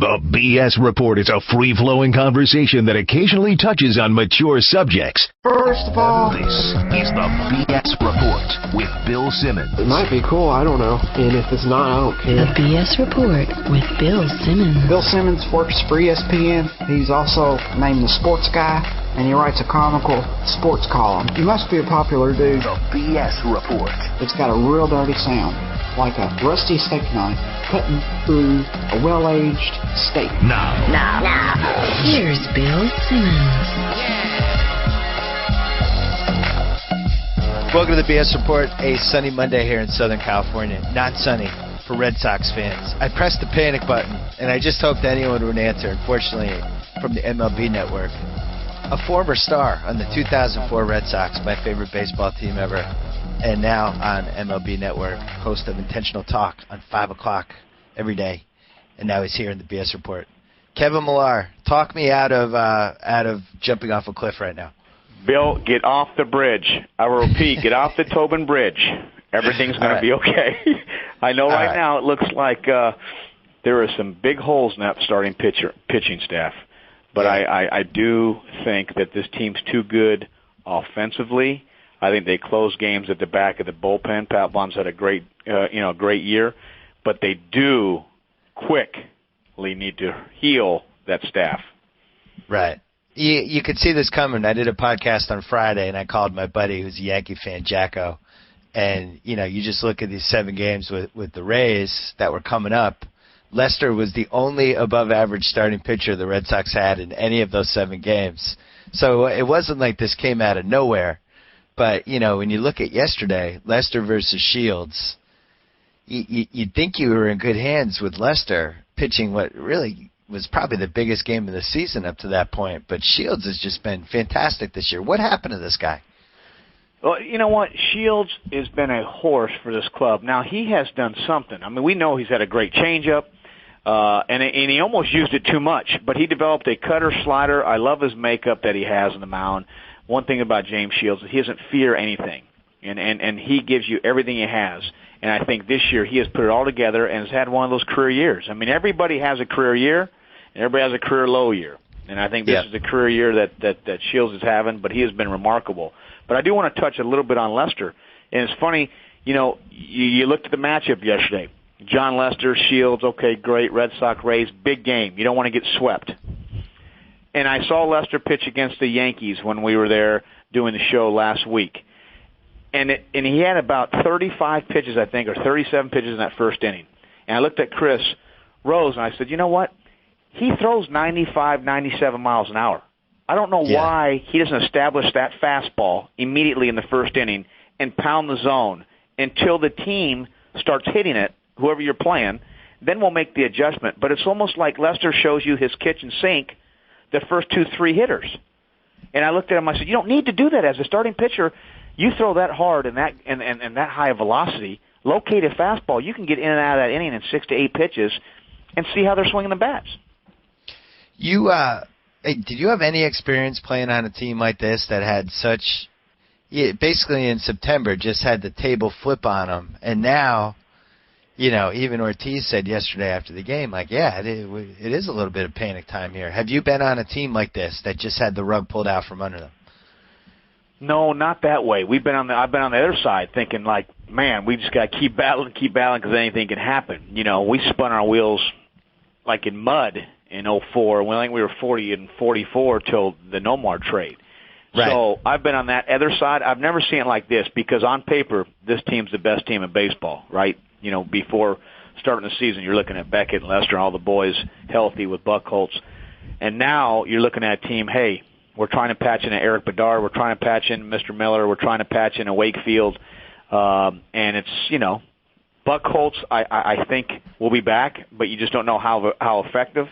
The BS Report is a free-flowing conversation that occasionally touches on mature subjects. First of all, this is the BS Report with Bill Simmons. It might be cool, I don't know. And if it's not, I don't care. The BS Report with Bill Simmons. Bill Simmons works for ESPN. He's also named the sports guy, and he writes a comical sports column. He must be a popular dude. The BS Report. It's got a real dirty sound, like a rusty steak knife cutting through a well-aged steak. Now. Here's Bill Simmons. Welcome to the BS Report, a sunny Monday here in Southern California. Not sunny for Red Sox fans. I pressed the panic button, and I just hoped anyone would answer. Unfortunately, from the MLB Network, a former star on the 2004 Red Sox, my favorite baseball team ever, and now on MLB Network, host of Intentional Talk on 5 o'clock every day, and now he's here in the BS Report. Kevin Millar, talk me out of jumping off a cliff right now. Bill, get off the bridge. I will repeat, get off the Tobin Bridge. Everything's going to be okay. I know right now it looks like there are some big holes in that starting pitching staff, but I do think that this team's too good offensively. I think they close games at the back of the bullpen. Pat Bond's had a great year, but they do quickly need to heal that staff. Right. You could see this coming. I did a podcast on Friday, and I called my buddy who's a Yankee fan, Jacko. And, you just look at these 7 games with the Rays that were coming up. Lester was the only above-average starting pitcher the Red Sox had in any of those 7 games. So it wasn't like this came out of nowhere. But, when you look at yesterday, Lester versus Shields, you'd think you were in good hands with Lester pitching what really was probably the biggest game of the season up to that point. But Shields has just been fantastic this year. What happened to this guy? Well, you know what? Shields has been a horse for this club. Now, he has done something. I mean, we know he's had a great changeup, and he almost used it too much. But he developed a cutter slider. I love his makeup that he has on the mound. One thing about James Shields is he doesn't fear anything, and he gives you everything he has. And I think this year he has put it all together and has had one of those career years. I mean, everybody has a career year, and everybody has a career low year. And I think this is the career year that Shields is having, but he has been remarkable. But I do want to touch a little bit on Lester. And it's funny, you looked at the matchup yesterday. John Lester, Shields, okay, great. Red Sox, Rays, big game. You don't want to get swept. And I saw Lester pitch against the Yankees when we were there doing the show last week. And he had about 35 pitches, I think, or 37 pitches in that first inning. And I looked at Chris Rose, and I said, you know what? He throws 95, 97 miles an hour. I don't know why he doesn't establish that fastball immediately in the first inning and pound the zone until the team starts hitting it, whoever you're playing. Then we'll make the adjustment. But it's almost like Lester shows you his kitchen sink the first 2-3 hitters. And I looked at him, I said, you don't need to do that as a starting pitcher. You throw that hard and that high velocity, locate a fastball, you can get in and out of that inning in 6 to 8 pitches and see how they're swinging the bats. Did you have any experience playing on a team like this that had such, basically in September, just had the table flip on them, and now, even Ortiz said yesterday after the game, it is a little bit of panic time here. Have you been on a team like this that just had the rug pulled out from under them? No, not that way. I've been on the other side thinking man, we just got to keep battling because anything can happen. We spun our wheels like in mud in 2004. I think we were 40 and 44 till the Nomar trade. Right. So I've been on that other side. I've never seen it like this because on paper, this team's the best team in baseball, right? Before starting the season, you're looking at Beckett and Lester and all the boys healthy with Buckholz. And now you're looking at a team, hey, we're trying to patch in Eric Bedard. We're trying to patch in Mr. Miller. We're trying to patch in a Wakefield. And it's, Buckholz, I think, will be back, but you just don't know how effective.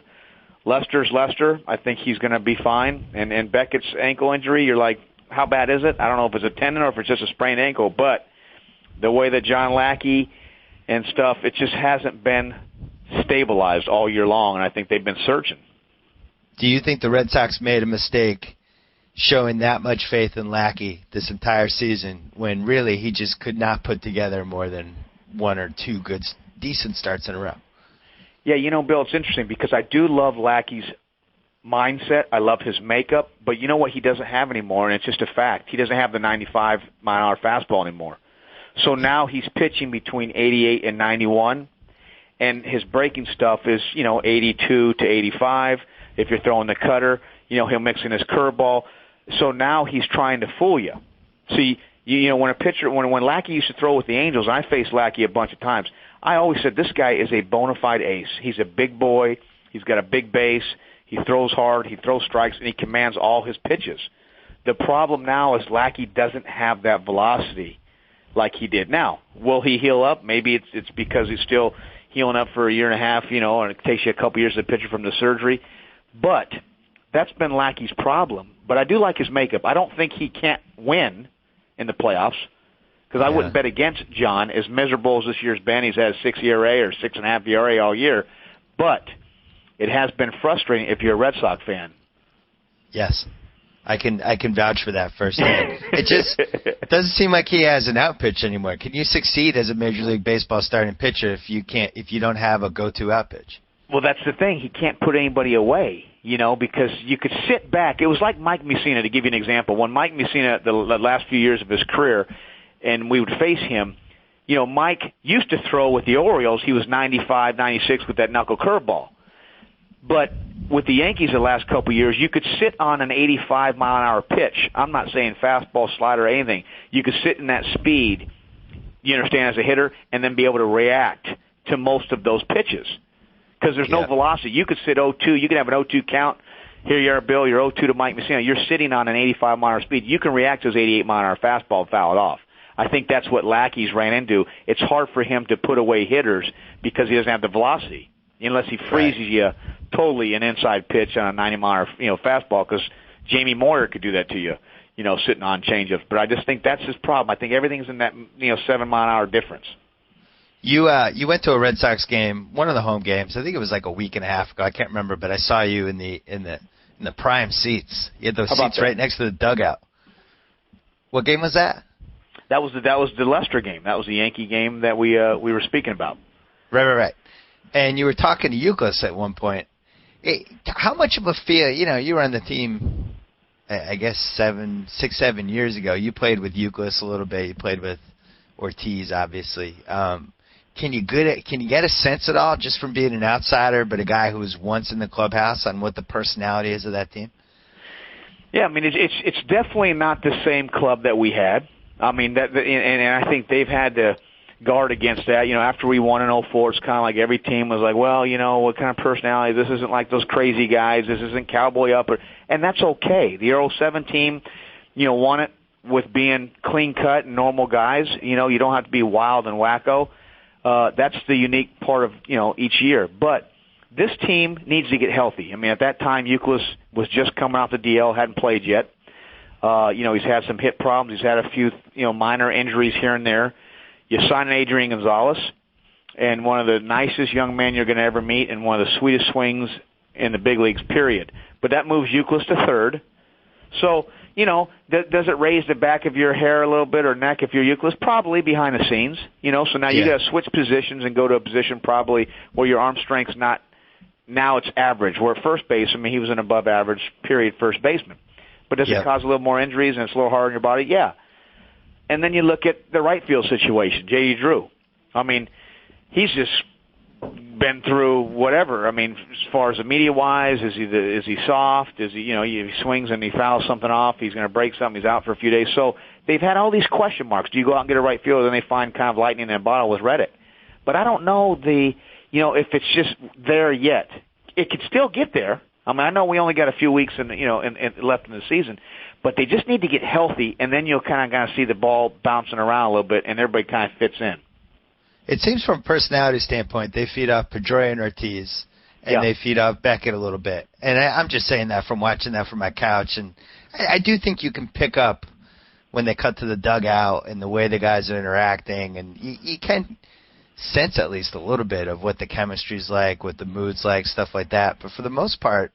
Lester's Lester. I think he's going to be fine. And Beckett's ankle injury, you're like, how bad is it? I don't know if it's a tendon or if it's just a sprained ankle, but the way that John Lackey and stuff, it just hasn't been stabilized all year long, and I think they've been searching. Do you think the Red Sox made a mistake showing that much faith in Lackey this entire season when really he just could not put together more than 1 or 2 decent starts in a row? Yeah, Bill, it's interesting because I do love Lackey's mindset. I love his makeup, but you know what he doesn't have anymore, and it's just a fact. He doesn't have the 95-mile-an-hour fastball anymore. So now he's pitching between 88 and 91, and his breaking stuff is, 82 to 85. If you're throwing the cutter, he'll mix in his curveball. So now he's trying to fool you. See, when a pitcher, when Lackey used to throw with the Angels, and I faced Lackey a bunch of times, I always said this guy is a bona fide ace. He's a big boy. He's got a big base. He throws hard. He throws strikes, and he commands all his pitches. The problem now is Lackey doesn't have that velocity like he did. Now, will he heal up? Maybe it's because he's still healing up for a year and a half, and it takes you a couple years to pitcher from the surgery. But that's been Lackey's problem. But I do like his makeup. I don't think he can't win in the playoffs because I wouldn't bet against John. As miserable as this year's been, he's had a 6 ERA or 6.5 ERA all year. But it has been frustrating if you're a Red Sox fan. Yes. I can vouch for that firsthand. It doesn't seem like he has an out pitch anymore. Can you succeed as a Major League Baseball starting pitcher if you don't have a go-to out pitch? Well, that's the thing. He can't put anybody away, because you could sit back. It was like Mike Mussina, to give you an example. When Mike Mussina, the last few years of his career, and we would face him, Mike used to throw with the Orioles. He was 95, 96 with that knuckle curveball. But with the Yankees the last couple of years, you could sit on an 85-mile-an-hour pitch. I'm not saying fastball, slider, or anything. You could sit in that speed, you understand, as a hitter, and then be able to react to most of those pitches. Because there's no velocity. You could sit 0-2. You can have an 0-2 count. Here you are, Bill. You're 0-2 to Mike Mussina. You're sitting on an 85-mile-an-hour speed. You can react to his 88-mile-an-hour fastball and foul it off. I think that's what Lackey's ran into. It's hard for him to put away hitters because he doesn't have the velocity, unless he freezes you totally an inside pitch on a 90-mile-an-hour fastball, because Jamie Moyer could do that to you, sitting on changeups. But I just think that's his problem. I think everything's in that 7-mile-an-hour difference. You went to a Red Sox game, one of the home games. I think it was like a week and a half ago. I can't remember, but I saw you in the prime seats. You had those seats right next to the dugout. What game was that? That was the Lester game. That was the Yankee game that we were speaking about. Right. And you were talking to Euclid at one point. How much of a feel? You were on the team, I guess 7 years ago. You played with Euclid a little bit. You played with Ortiz, obviously. Can you get a sense at all, just from being an outsider, but a guy who was once in the clubhouse, on what the personality is of that team? Yeah, I mean, it's definitely not the same club that we had. I mean, and I think they've had to guard against that. After we won in 2004, it's kind of like every team was like, well, what kind of personality? This isn't like those crazy guys. This isn't Cowboy Upper. And that's okay. The 2007 team, won it with being clean-cut and normal guys. You don't have to be wild and wacko. That's the unique part of, each year. But this team needs to get healthy. I mean, at that time, Euclid was just coming off the DL, hadn't played yet. He's had some hip problems. He's had a few, minor injuries here and there. You sign Adrian Gonzalez, and one of the nicest young men you're going to ever meet, and one of the sweetest swings in the big leagues, period. But that moves Euclid to third. So, does it raise the back of your hair a little bit or neck if you're Euclid? Probably behind the scenes. So now you got to switch positions and go to a position probably where your arm strength's not, now it's average. Where at first base, he was an above average, period, first baseman. But does it cause a little more injuries and it's a little harder on your body? Yeah. And then you look at the right field situation, J.D. Drew. He's just been through whatever. As far as the media-wise, is he soft? Is he, he swings and he fouls something off, he's going to break something, he's out for a few days. So they've had all these question marks. Do you go out and get a right fielder, then they find kind of lightning in a bottle with Reddick? But I don't know if it's just there yet. It could still get there. I know we only got a few weeks left in the season, but they just need to get healthy, and then you'll kind of see the ball bouncing around a little bit, and everybody kind of fits in. It seems from a personality standpoint, they feed off Pedroia and Ortiz, and they feed off Beckett a little bit. And I'm just saying that from watching that from my couch, and I do think you can pick up when they cut to the dugout and the way the guys are interacting, and you can sense at least a little bit of what the chemistry's like, what the mood's like, stuff like that. But for the most part,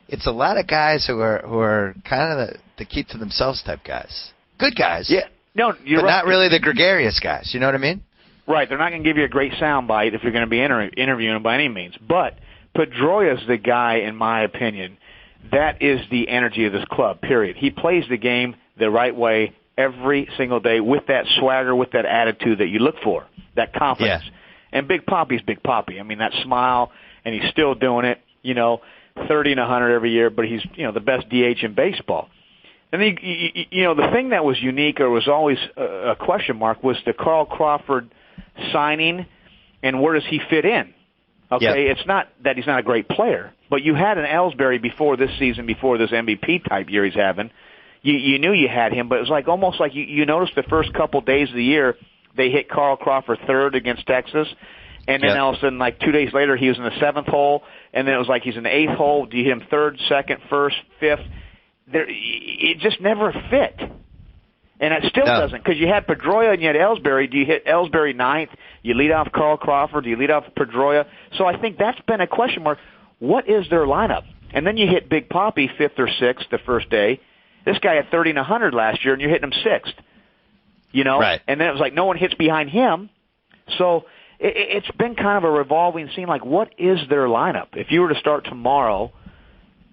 it's a lot of guys who are kind of the keep to themselves type guys. Good guys. Yeah. No, you're but right. not really the gregarious guys. You know what I mean? Right. They're not going to give you a great sound bite if you're going to be interviewing him by any means. But Pedroia's the guy, in my opinion, that is the energy of this club, period. He plays the game the right way every single day with that swagger, with that attitude that you look for, that confidence. Yeah. And Big Papi's Big Papi. I mean, that smile, and he's still doing it, 30 and 100 every year, but he's, the best DH in baseball. And then, the thing that was unique or was always a question mark was the Carl Crawford signing, and where does he fit in? Okay, yep. It's not that he's not a great player, but you had an Ellsbury before this season, before this MVP type year he's having. You knew you had him, but it was almost like you noticed the first couple days of the year they hit Carl Crawford third against Texas, and then all of a sudden, 2 days later, he was in the seventh hole, and then it was like he's in the eighth hole. Do you hit him third, second, first, fifth? It just never fit. And it still doesn't, because you had Pedroia and you had Ellsbury. Do you hit Ellsbury ninth? You lead off Carl Crawford? Do you lead off Pedroia? So I think that's been a question mark. What is their lineup? And then you hit Big Papi fifth or sixth the first day. This guy had 30 and 100 last year, and you're hitting him sixth. Right. And then it was like no one hits behind him. So it's been kind of a revolving scene. Like, what is their lineup? If you were to start tomorrow,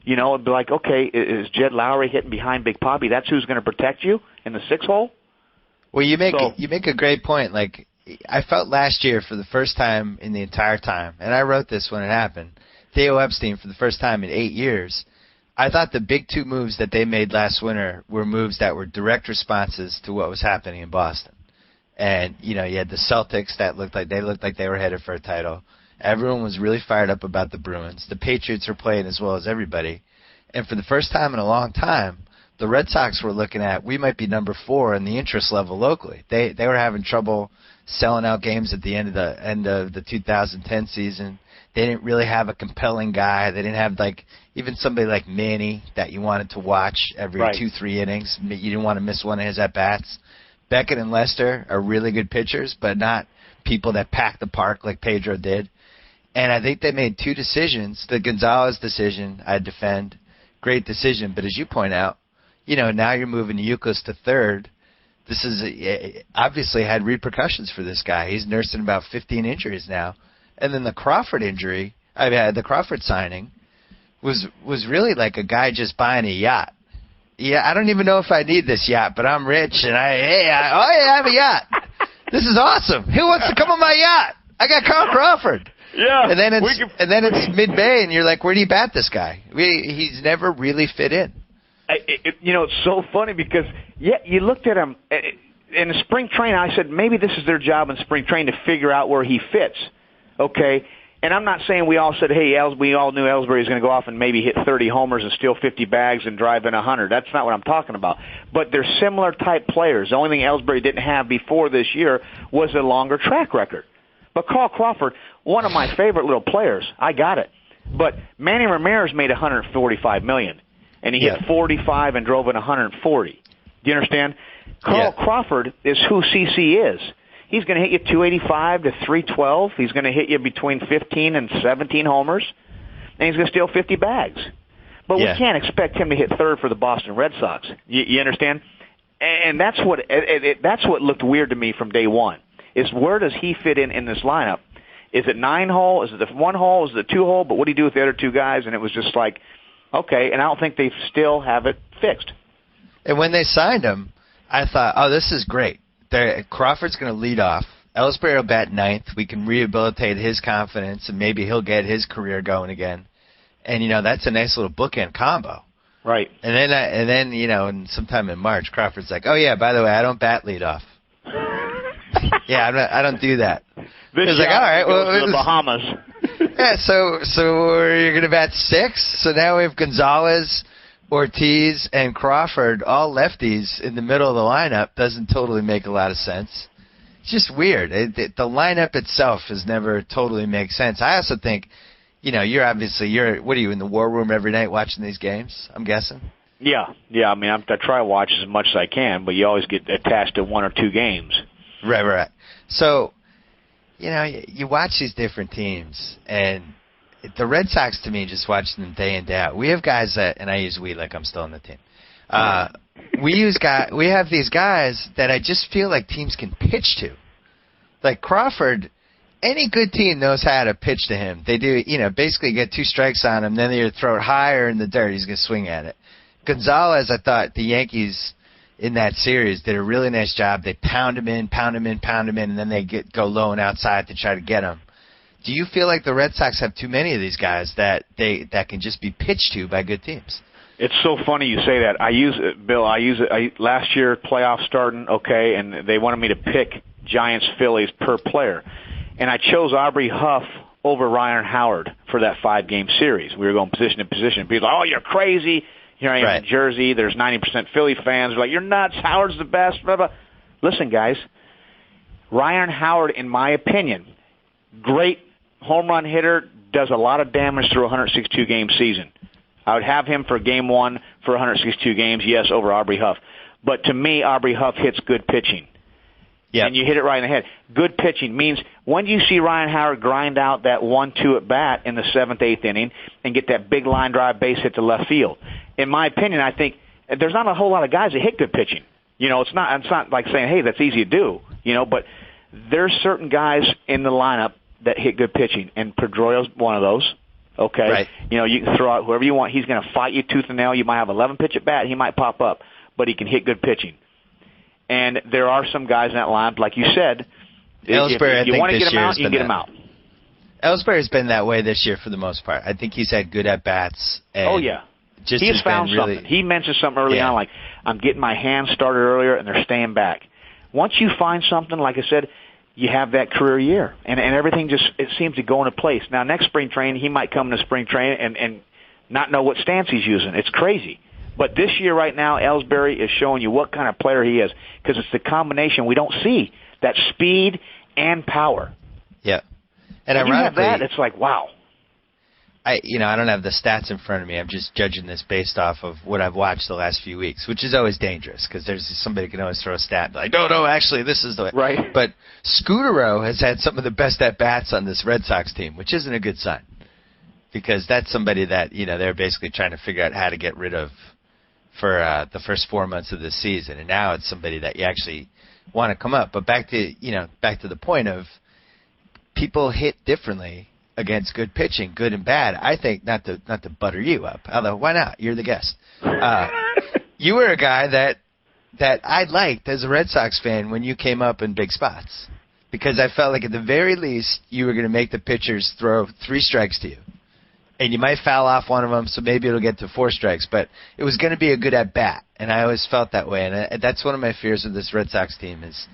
it'd be like, okay, is Jed Lowry hitting behind Big Papi? That's who's going to protect you in the sixth hole? Well, you make a great point. Like, I felt last year for the first time in the entire time, and I wrote this when it happened, Theo Epstein for the first time in 8 years, I thought the big two moves that they made last winter were moves that were direct responses to what was happening in Boston. And, you had the Celtics that looked like they were headed for a title. Everyone was really fired up about the Bruins. The Patriots were playing as well as everybody. And for the first time in a long time, the Red Sox were looking at, we might be number 4 in the interest level locally. They were having trouble selling out games at the end of the 2010 season. They didn't really have a compelling guy. They didn't have even somebody like Manny that you wanted to watch every 2-3 innings. You didn't want to miss one of his at-bats. Beckett and Lester are really good pitchers, but not people that pack the park like Pedro did. And I think they made two decisions. The Gonzalez decision, I defend. Great decision. But as you point out, now you're moving Youkilis to third. This is obviously had repercussions for this guy. He's nursing about 15 injuries now. And then the Crawford the Crawford signing was really like a guy just buying a yacht. Yeah, I don't even know if I need this yacht, but I'm rich and I have a yacht. This is awesome. Who wants to come on my yacht? I got Carl Crawford. Yeah. And then it's mid-May, and you're like, where do you bat this guy? He's never really fit in. It's so funny because you looked at him in the spring training. I said maybe this is their job in spring training to figure out where he fits. Okay. And I'm not saying we all said, hey, we all knew Ellsbury was going to go off and maybe hit 30 homers and steal 50 bags and drive in 100. That's not what I'm talking about. But they're similar type players. The only thing Ellsbury didn't have before this year was a longer track record. But Carl Crawford, one of my favorite little players, I got it. But Manny Ramirez made $145 million, and he hit 45 and drove in 140. Do you understand? Carl Crawford is who CC is. He's going to hit you 285 to 312. He's going to hit you between 15 and 17 homers, and he's going to steal 50 bags. But we can't expect him to hit third for the Boston Red Sox. You understand? And that's what looked weird to me from day one. Is where does he fit in this lineup? Is it 9-hole? Is it the 1-hole? Is it the 2-hole? But what do you do with the other two guys? And it was just like, okay. And I don't think they still have it fixed. And when they signed him, I thought, oh, this is great. Crawford's going to lead off. Ellsbury will bat ninth. We can rehabilitate his confidence, and maybe he'll get his career going again. And, that's a nice little bookend combo. Right. And then and sometime in March, Crawford's like, oh, yeah, by the way, I don't bat leadoff. I don't do that. This like, all right, well, to the Bahamas. So you're going to bat six? So now we have Gonzalez, Ortiz, and Crawford, all lefties in the middle of the lineup. Doesn't totally make a lot of sense. It's just weird. The lineup itself has never totally made sense. I also think, what are you, in the war room every night watching these games, I'm guessing? Yeah. I mean, I try to watch as much as I can, but you always get attached to one or two games. Right. So, you watch these different teams, and the Red Sox, to me, just watching them day in, day out. We have guys and I use we like I'm still on the team. We have these guys that I just feel like teams can pitch to. Like Crawford, any good team knows how to pitch to him. They do, basically get 2 strikes on him, then they throw it higher in the dirt. He's going to swing at it. Gonzalez, I thought the Yankees in that series did a really nice job. They pound him in, and then they go low and outside to try to get him. Do you feel like the Red Sox have too many of these guys that can just be pitched to by good teams? It's so funny you say that. I use it, Bill. Last year, playoff starting, okay, and they wanted me to pick Giants, Phillies per player. And I chose Aubrey Huff over Ryan Howard for that 5-game series. We were going position to position. People are like, oh, you're crazy. Here I am in Jersey. There's 90% Philly fans. They're like, you're nuts. Howard's the best. Blah, blah. Listen, guys, Ryan Howard, in my opinion, great home run hitter, does a lot of damage through a 162-game season. I would have him for game 1 for 162 games, yes, over Aubrey Huff. But to me, Aubrey Huff hits good pitching. Yeah. And you hit it right in the head. Good pitching means when you see Ryan Howard grind out that 1-2 at bat in the 7th, 8th inning and get that big line drive base hit to left field. In my opinion, I think there's not a whole lot of guys that hit good pitching. It's not like saying, hey, that's easy to do, but there's certain guys in the lineup that hit good pitching, and Pedroia's one of those. Okay, right. You can throw out whoever you want. He's going to fight you tooth and nail. You might have 11 pitch at bat. He might pop up, but he can hit good pitching. And there are some guys in that lineup, like you said. Ellsbury, if you want to get him out, you can get him out. Ellsbury's been that way this year for the most part. I think he's had good at bats. Oh yeah, he's found something. He mentioned something early on, like I'm getting my hands started earlier, and they're staying back. Once you find something, like I said, you have that career year, and everything it seems to go into place. Now, next spring training, he might come to spring training and not know what stance he's using. It's crazy. But this year right now, Ellsbury is showing you what kind of player he is, because it's the combination we don't see, that speed and power. Yeah. And when ironically, you have that, it's like, wow. I don't have the stats in front of me. I'm just judging this based off of what I've watched the last few weeks, which is always dangerous because there's somebody can always throw a stat like, no, actually, this is the way. Right. But Scutaro has had some of the best at-bats on this Red Sox team, which isn't a good sign because that's somebody that, they're basically trying to figure out how to get rid of for the first 4 months of this season. And now it's somebody that you actually want to come up. But back to the point of people hit differently against good pitching, good and bad. I think not to butter you up, although why not? You're the guest. You were a guy that I liked as a Red Sox fan when you came up in big spots because I felt like at the very least you were going to make the pitchers throw 3 strikes to you, and you might foul off one of them, so maybe it'll get to 4 strikes. But it was going to be a good at bat, and I always felt that way. And that's one of my fears with this Red Sox team is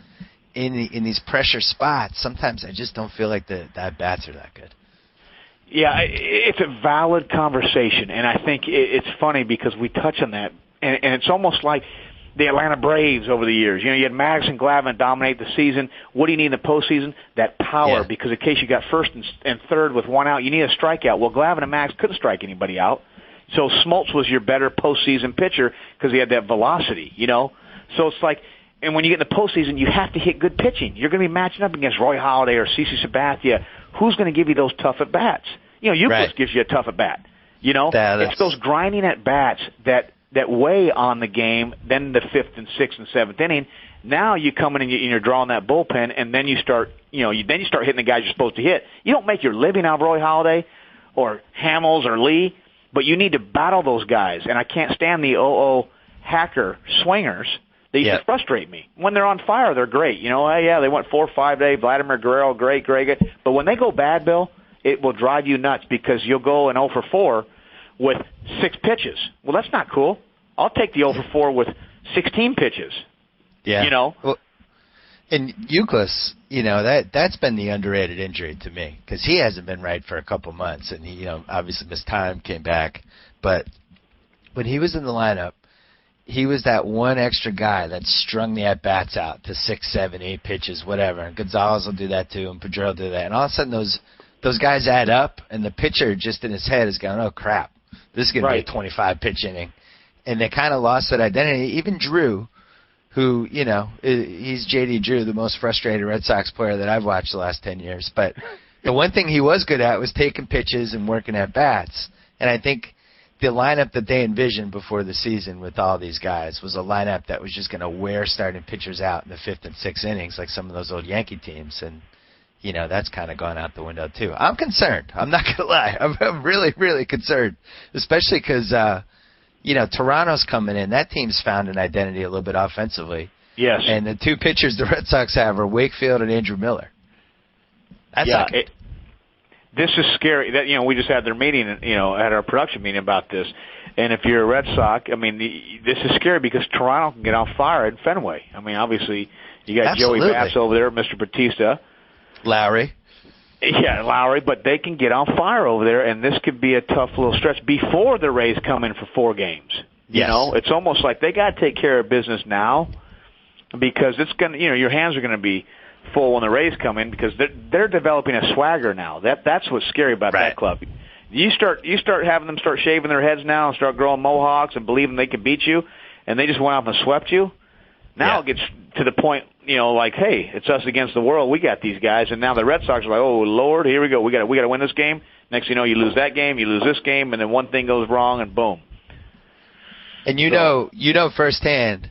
in these pressure spots. Sometimes I just don't feel like the at bats are that good. Yeah, it's a valid conversation, and I think it's funny because we touch on that, and it's almost like the Atlanta Braves over the years. You had Maddox and Glavine dominate the season. What do you need in the postseason? That power, because in case you got first and third with 1 out, you need a strikeout. Well, Glavine and Maddox couldn't strike anybody out, so Smoltz was your better postseason pitcher because he had that velocity, So it's like, and when you get in the postseason, you have to hit good pitching. You're going to be matching up against Roy Halladay or CeCe Sabathia. Who's going to give you those tough at-bats? Euclid gives you a tough at-bat. It's those grinding at-bats that weigh on the game, then the 5th and 6th and 7th inning. Now you come in and you're drawing that bullpen, and then you start hitting the guys you're supposed to hit. You don't make your living out of Roy Halladay or Hamels or Lee, but you need to battle those guys. And I can't stand the hacker swingers. They used to frustrate me. When they're on fire, they're great. They went 4 or 5 days. Vladimir Guerrero, great. But when they go bad, Bill, it will drive you nuts because you'll go an 0 for 4 with 6 pitches. Well, that's not cool. I'll take the 0 for 4 with 16 pitches. Yeah. Well, and Euclid, that's been the underrated injury to me because he hasn't been right for a couple months, and he, obviously missed time, came back. But when he was in the lineup, he was that one extra guy that strung the at-bats out to 6, 7, 8 pitches, whatever. And Gonzalez will do that too, and Pedro will do that. And all of a sudden those guys add up, and the pitcher just in his head is going, oh, crap, this is going to be a 25-pitch inning. And they kind of lost that identity. Even Drew, who, he's J.D. Drew, the most frustrated Red Sox player that I've watched the last 10 years. But the one thing he was good at was taking pitches and working at bats. And I think the lineup that they envisioned before the season with all these guys was a lineup that was just going to wear starting pitchers out in the 5th and 6th innings like some of those old Yankee teams. And, that's kind of gone out the window too. I'm concerned. I'm not going to lie. I'm really, really concerned, especially because, Toronto's coming in. That team's found an identity a little bit offensively. Yes. And the two pitchers the Red Sox have are Wakefield and Andrew Miller. That's this is scary. That we just had their meeting, at our production meeting about this. And if you're a Red Sox, this is scary because Toronto can get on fire in Fenway. Obviously, you got Absolutely. Joey Bass over there, Mr. Batista, Lowry. Yeah, Lowry, but they can get on fire over there, and this could be a tough little stretch before the Rays come in for 4 games. Yes. It's almost like they got to take care of business now because it's gonna, your hands are going to be full when the Rays come in because they're developing a swagger now. That's what's scary about that club. You start having them start shaving their heads now and start growing mohawks and believing they can beat you, and they just went off and swept you. Now it gets to the point, like, hey, it's us against the world. We got these guys, and now the Red Sox are like, oh Lord, here we go. We got to win this game. Next, you lose that game, you lose this game, and then one thing goes wrong, and boom. And you know firsthand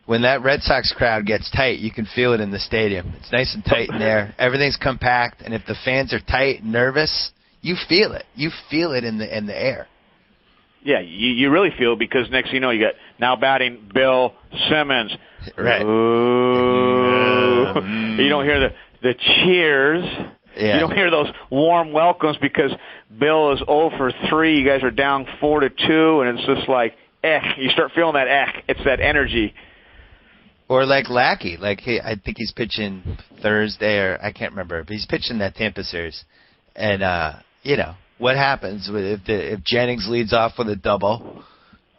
when that Red Sox crowd gets tight, you can feel it in the stadium. It's nice and tight in there. Everything's compact, and if the fans are tight and nervous, you feel it. You feel it in the air. Yeah, you really feel it because next you got now batting Bill Simmons. Right. Ooh. You don't hear the cheers. Yeah. You don't hear those warm welcomes because Bill is 0 for 3. You guys are down 4-2, and it's just like, you start feeling that It's that energy. Or like Lackey. I think he's pitching Thursday, or I can't remember, but he's pitching that Tampa series. And, what happens if Jennings leads off with a double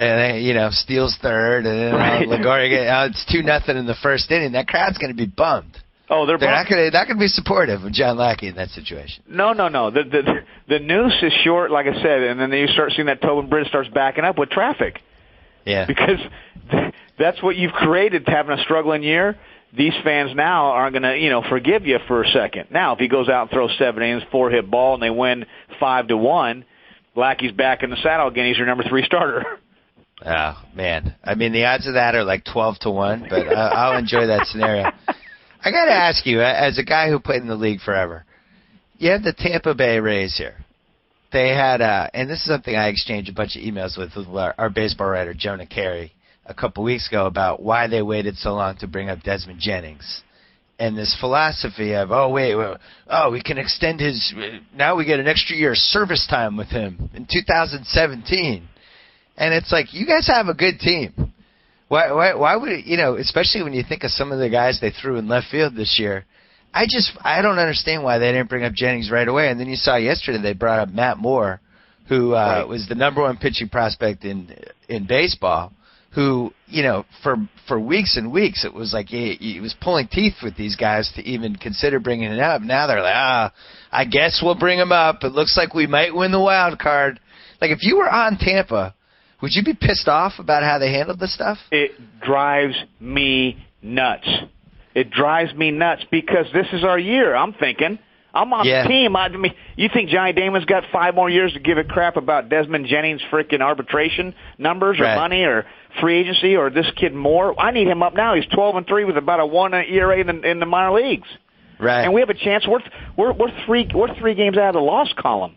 and, steals third, and then Longoria it's 2-0 in the first inning, that crowd's going to be bummed. Oh, they're not going to be supportive of John Lackey in that situation. No. The noose is short, like I said, and then you start seeing that Tobin Bridge starts backing up with traffic. Yeah. Because that's what you've created, having a struggling year. These fans now aren't going to, forgive you for a second. Now, if he goes out and throws 7 innings, 4-hit ball, and they win 5-1, Lackey's back in the saddle again. He's your number 3 starter. Oh, man. The odds of that are like 12-1, but I'll enjoy that scenario. I got to ask you, as a guy who played in the league forever, you have the Tampa Bay Rays here. They had, and this is something I exchanged a bunch of emails with our baseball writer, Jonah Carey, a couple weeks ago about why they waited so long to bring up Desmond Jennings. And this philosophy of, we can extend now we get an extra year of service time with him in 2017. And it's like, you guys have a good team. Why would it, especially when you think of some of the guys they threw in left field this year, I don't understand why they didn't bring up Jennings right away. And then you saw yesterday they brought up Matt Moore, who was the number 1 pitching prospect in baseball, who, for weeks and weeks it was like he was pulling teeth with these guys to even consider bringing it up. Now they're like, I guess we'll bring him up. It looks like we might win the wild card. Like, if you were on Tampa, would you be pissed off about how they handled this stuff? It drives me nuts. It drives me nuts because this is our year. I'm thinking. I'm on the team. You think Johnny Damon's got 5 more years to give a crap about Desmond Jennings' freaking arbitration numbers or money or free agency or this kid Moore? I need him up now. He's 12-3 with about a 1 ERA in the minor leagues. Right. And we have a chance. We're 3 games out of the loss column.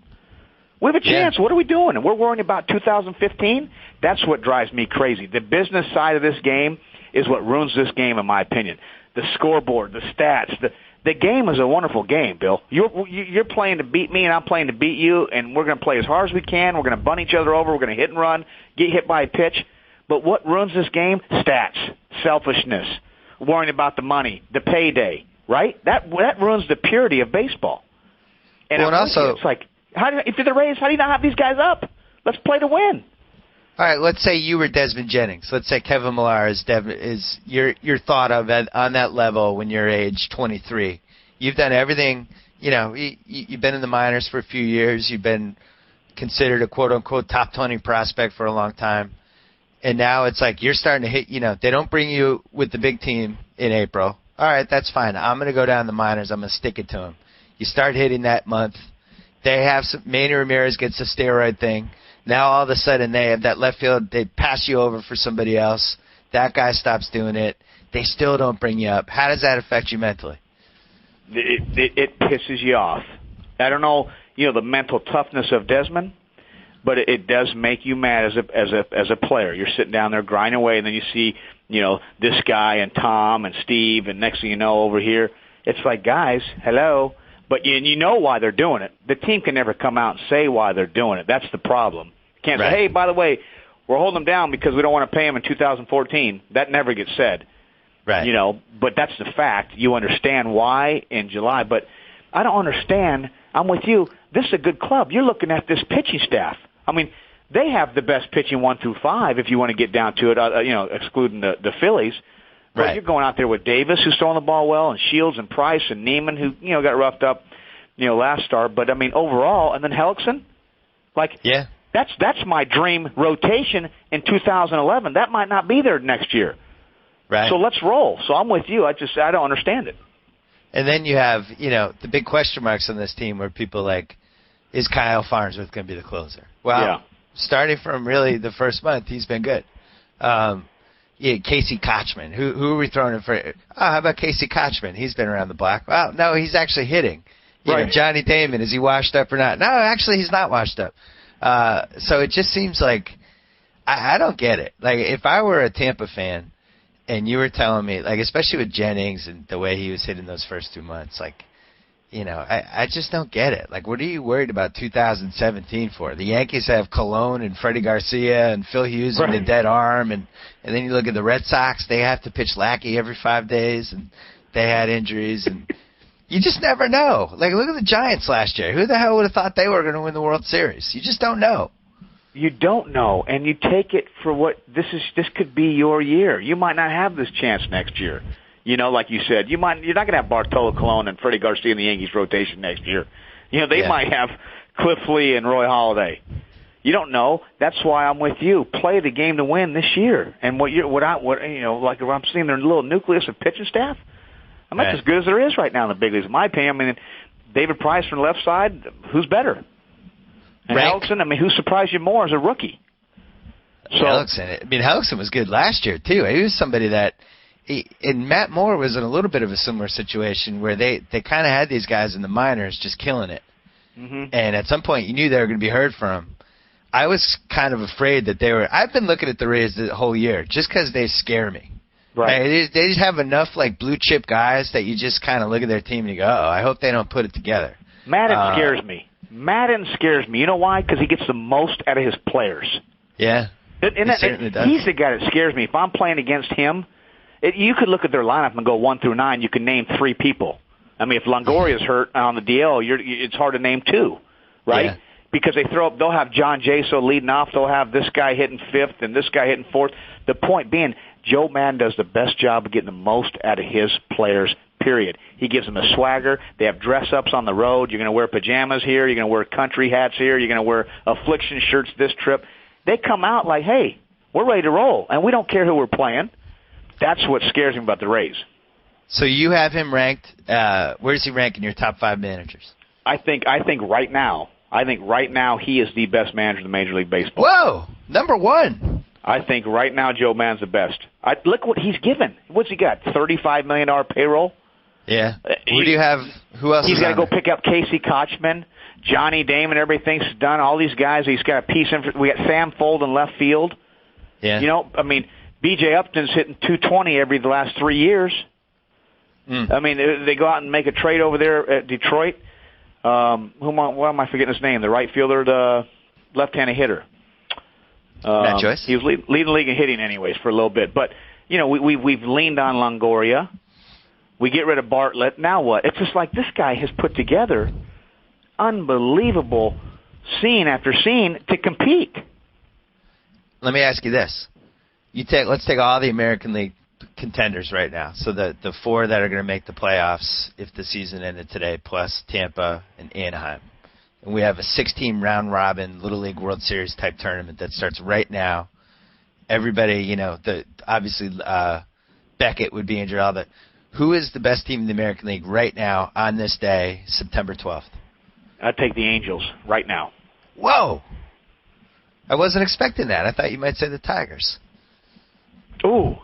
We have a chance. What are we doing? And we're worrying about 2015? That's what drives me crazy. The business side of this game is what ruins this game, in my opinion. The scoreboard, the stats, the game is a wonderful game, Bill. You're playing to beat me, and I'm playing to beat you, and we're going to play as hard as we can. We're going to bunt each other over. We're going to hit and run, get hit by a pitch. But what ruins this game? Stats, selfishness, worrying about the money, the payday, right? That ruins the purity of baseball. And also, it's like, if you're the Rays, how do you not have these guys up? Let's play to win. All right, let's say you were Desmond Jennings. Let's say Kevin Millar is you're thought of on that level when you're age 23. You've done everything. You've been in the minors for a few years. You've been considered a quote-unquote top 20 prospect for a long time. And now it's like you're starting to hit, they don't bring you with the big team in April. All right, that's fine. I'm going to go down the minors. I'm going to stick it to them. You start hitting that month. They have Manny Ramirez gets the steroid thing. Now all of a sudden they have that left field. They pass you over for somebody else. That guy stops doing it. They still don't bring you up. How does that affect you mentally? It pisses you off. I don't know, the mental toughness of Desmond, but it does make you mad as a player. You're sitting down there grinding away, and then you see, this guy and Tom and Steve, and next thing you know, over here, it's like, guys, hello. But you know why they're doing it. The team can never come out and say why they're doing it. That's the problem. Can't say, hey, by the way, we're holding them down because we don't want to pay them in 2014. That never gets said. Right. But that's the fact. You understand why in July. But I don't understand. I'm with you. This is a good club. You're looking at this pitching staff. I mean, they have the best pitching 1 through 5 if you want to get down to it, excluding the Phillies. But right. You're going out there with Davis, who's throwing the ball well, and Shields and Price and Neiman, who, got roughed up, last start. But, I mean, overall, and then Hellickson, yeah. That's my dream rotation in 2011. That might not be there next year. Right. So let's roll. So I'm with you. I don't understand it. And then you have, the big question marks on this team where people like, is Kyle Farnsworth going to be the closer? Well, starting from really the first month, he's been good. Casey Kochman. Who are we throwing in for? Oh, how about Casey Kochman? He's been around the block. Well, no, he's actually hitting. Johnny Damon, is he washed up or not? No, actually, he's not washed up. So it just seems like I don't get it. Like, if I were a Tampa fan and you were telling me, like, especially with Jennings and the way he was hitting those first 2 months, like, I just don't get it. Like, what are you worried about 2017 for? The Yankees have Colon and Freddie Garcia and Phil Hughes and the dead arm, and then you look at the Red Sox, they have to pitch Lackey every 5 days, and they had injuries, and you just never know. Like, look at the Giants last year. Who the hell would have thought they were going to win the World Series? You just don't know. You don't know, and you take it for what this could be your year. You might not have this chance next year. Like you said, you're not going to have Bartolo Colon and Freddie Garcia in the Yankees rotation next year. They might have Cliff Lee and Roy Halladay. You don't know. That's why I'm with you. Play the game to win this year. And what I'm seeing their little nucleus of pitching staff. I mean, that's as good as there is right now in the big leagues, in my opinion. I mean, David Price from the left side, who's better? And Hellickson, I mean, who surprised you more as a rookie? Hellickson was good last year, too. He was somebody that and Matt Moore was in a little bit of a similar situation where they kind of had these guys in the minors just killing it. Mm-hmm. And at some point, you knew they were going to be heard from. I was kind of afraid that they were – I've been looking at the Rays the whole year just because they scare me. Right. They just have enough, like, blue-chip guys that you just kind of look at their team and you go, oh, I hope they don't put it together. Madden scares me. Madden scares me. You know why? Because he gets the most out of his players. Yeah, he certainly does. He's the guy that scares me. If I'm playing against him, you could look at their lineup and go 1 through 9. You can name 3 people. I mean, if Longoria's hurt on the DL, it's hard to name 2, right? Yeah. Because they'll have John Jaso leading off. They'll have this guy hitting 5th and this guy hitting 4th. The point being, Joe Madden does the best job of getting the most out of his players, period. He gives them a swagger. They have dress-ups on the road. You're going to wear pajamas here. You're going to wear country hats here. You're going to wear affliction shirts this trip. They come out like, hey, we're ready to roll, and we don't care who we're playing. That's what scares me about the Rays. So you have him ranked. Where does he rank in your top 5 managers? I think right now he is the best manager in the Major League Baseball. Whoa, number 1. I think right now Joe Mann's the best. Look what he's given. What's he got? $35 million payroll. Yeah. Who do you have? Who else? He's got to go pick up Casey Kochman, Johnny Damon. Everything's done. All these guys. He's got a piece in. We got Sam Fold in left field. Yeah. I mean, B.J. Upton's hitting 220 the last 3 years. I mean, they go out and make a trade over there at Detroit. What am I forgetting his name? The right fielder, the left-handed hitter. Matt Joyce? He was leading the league in hitting anyways for a little bit. But, we've leaned on Longoria. We get rid of Bartlett. Now what? It's just like this guy has put together unbelievable scene after scene to compete. Let me ask you this. Let's take all the American League contenders right now. So the 4 that are going to make the playoffs if the season ended today, plus Tampa and Anaheim. And we have a 6-team round-robin Little League World Series type tournament that starts right now. Everybody, obviously Beckett would be injured. All that. Who is the best team in the American League right now on this day, September 12th? I'd take the Angels right now. Whoa! I wasn't expecting that. I thought you might say the Tigers. Ooh,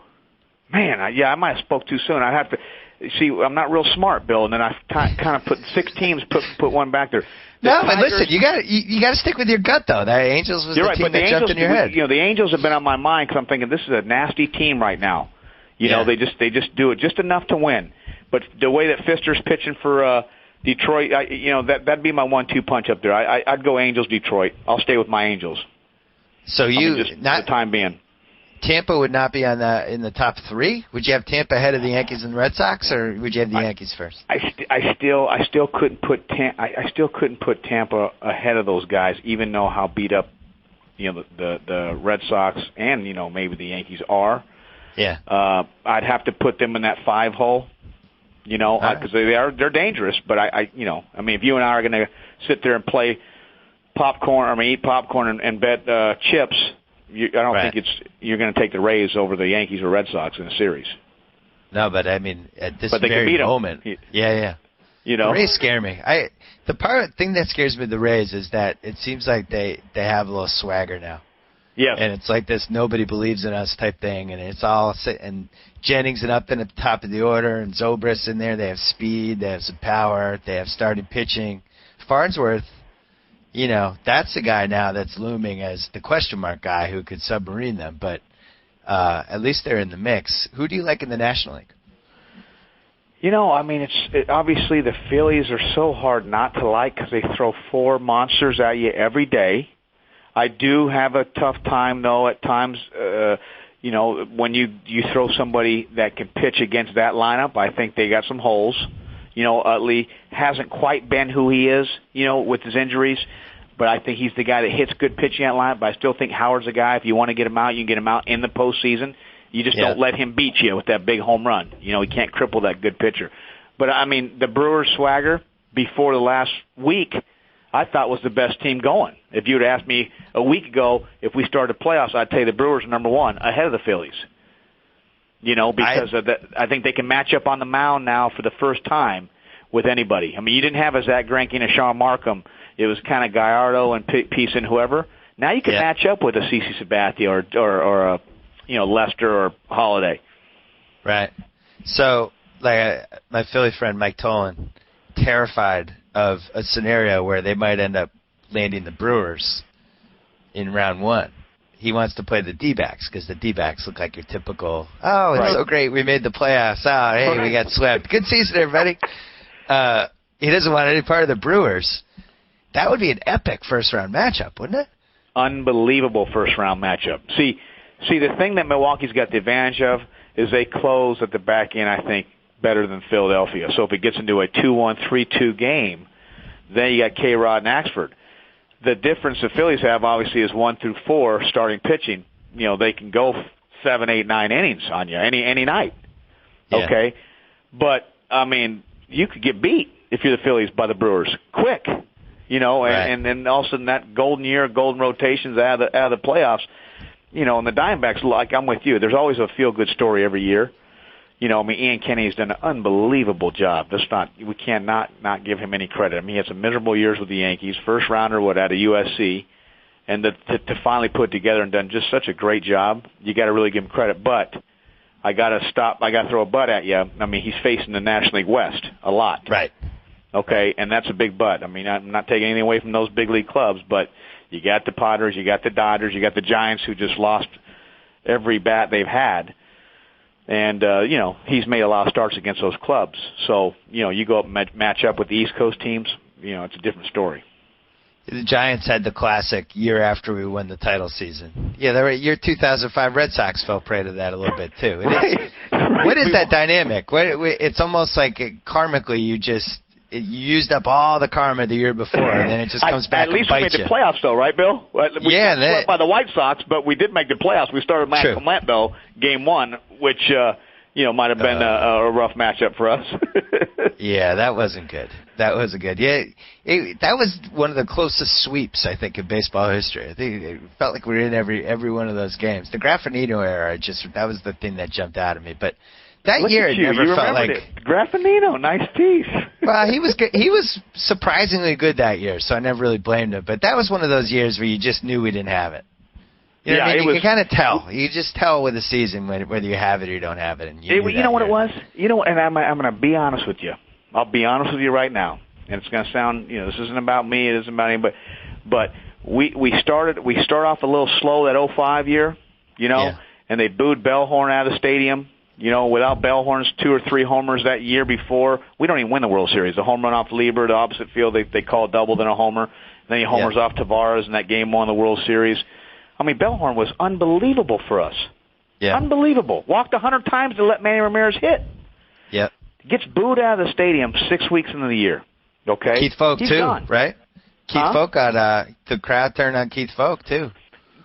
man, I might have spoke too soon. I have to see. I'm not real smart, Bill, and then I kind of put 6 teams, put one back there. No, but listen, you got to stick with your gut though. The Angels was the team that jumped in your head. You know, the Angels have been on my mind because I'm thinking this is a nasty team right now. You know, they just do it just enough to win. But the way that Fister's pitching for Detroit, that'd be my 1-2 punch up there. I'd go Angels, Detroit. I'll stay with my Angels. So for the time being. Tampa would not be in the top 3. Would you have Tampa ahead of the Yankees and Red Sox, or would you have the Yankees first? I still couldn't put Tampa ahead of those guys, even though how beat up the Red Sox and maybe the Yankees are. Yeah. I'd have to put them in that 5 hole. Because they're dangerous. But I mean, if you and I are going to sit there and play eat popcorn and bet chips. I don't think you're going to take the Rays over the Yankees or Red Sox in a series. No, but I mean at this very moment, yeah. The Rays scare me. The thing that scares me of the Rays is that it seems like they have a little swagger now. Yeah. And it's like this nobody believes in us type thing, and it's all and Jennings and Upton at the top of the order, and Zobrist in there. They have speed, they have some power, they have started pitching. Farnsworth. That's the guy now that's looming as the question mark guy who could submarine them. But at least they're in the mix. Who do you like in the National League? I mean, obviously the Phillies are so hard not to like because they throw 4 monsters at you every day. I do have a tough time, though, at times, when you throw somebody that can pitch against that lineup. I think they got some holes. Utley hasn't quite been who he is, with his injuries. But I think he's the guy that hits good pitching at line. But I still think Howard's the guy. If you want to get him out, you can get him out in the postseason. You just don't let him beat you with that big home run. He can't cripple that good pitcher. But, I mean, the Brewers' swagger before the last week, I thought was the best team going. If you had asked me a week ago if we started playoffs, I'd tell you the Brewers are number 1 ahead of the Phillies. Because of that, I think they can match up on the mound now for the first time with anybody. I mean, you didn't have a Zach Greinke and a Sean Markham. It was kind of Gallardo and Peace and whoever. Now you can match up with a CeCe Sabathia or a Lester or Holiday. Right. So, my Philly friend Mike Tolan, terrified of a scenario where they might end up landing the Brewers in round 1. He wants to play the D-backs because the D-backs look like your typical, it's so great, we made the playoffs. Oh, hey, we got swept. Good season, everybody. He doesn't want any part of the Brewers. That would be an epic first-round matchup, wouldn't it? Unbelievable first-round matchup. See, the thing that Milwaukee's got the advantage of is they close at the back end, I think, better than Philadelphia. So if it gets into a 2-1, 3-2 game, then you got K-Rod and Axford. The difference the Phillies have, obviously, is 1 through 4 starting pitching. They can go 7, 8, 9 innings on you any night. Yeah. Okay? But, I mean, you could get beat if you're the Phillies by the Brewers quick. And then all of a sudden that golden rotations out of the playoffs, and the Diamondbacks, like I'm with you, there's always a feel-good story every year. I mean, Ian Kenny's done an unbelievable job. We cannot not give him any credit. I mean, he had some miserable years with the Yankees, first rounder, out of USC, and to finally put together and done just such a great job, you got to really give him credit. But I got to throw a butt at you. I mean, he's facing the National League West a lot. Right. Okay, and that's a big butt. I mean, I'm not taking anything away from those big league clubs, but you got the Padres, you got the Dodgers, you got the Giants who just lost every bat they've had. And, he's made a lot of starts against those clubs. So, you go up and match up with the East Coast teams, it's a different story. The Giants had the classic year after we won the title season. Yeah, your 2005 Red Sox fell prey to that a little bit, too. What is that dynamic? It's almost like karmically you used up all the karma the year before, and then it just comes back and bites you. At least we made the playoffs, though, right, Bill? We got swept by the White Sox, but we did make the playoffs. We started Matt Clement, though, game 1, which might have been a rough matchup for us. Yeah, that wasn't good. That wasn't good. Yeah, that was one of the closest sweeps, I think, in baseball history. I think it felt like we were in every one of those games. The Graffinino era, that was the thing that jumped out at me, but. That year, it never felt like Graffinino, nice piece. Well, he was good. He was surprisingly good that year, so I never really blamed him. But that was one of those years where you just knew we didn't have it. You know yeah, what I mean? it You was, can kind of tell. You just tell with the season whether you have it or you don't have it. And you know what it was? You know, and I'm going to be honest with you. I'll be honest with you right now. And it's going to sound, this isn't about me. It isn't about anybody. But we start off a little slow that 05 year, and they booed Bellhorn out of the stadium. Without Bellhorn's 2 or 3 homers that year before, we don't even win the World Series. The home run off Lieber, the opposite field, they call a double, then a homer. And then he homers off Tavares in that game 1 of the World Series. I mean, Bellhorn was unbelievable for us. Yeah. Unbelievable. Walked 100 times to let Manny Ramirez hit. Yep. Gets booed out of the stadium 6 weeks into the year. Okay? Keith Folk, He's too, gone. right? Keith Folk got the crowd turned on Keith Folk, too.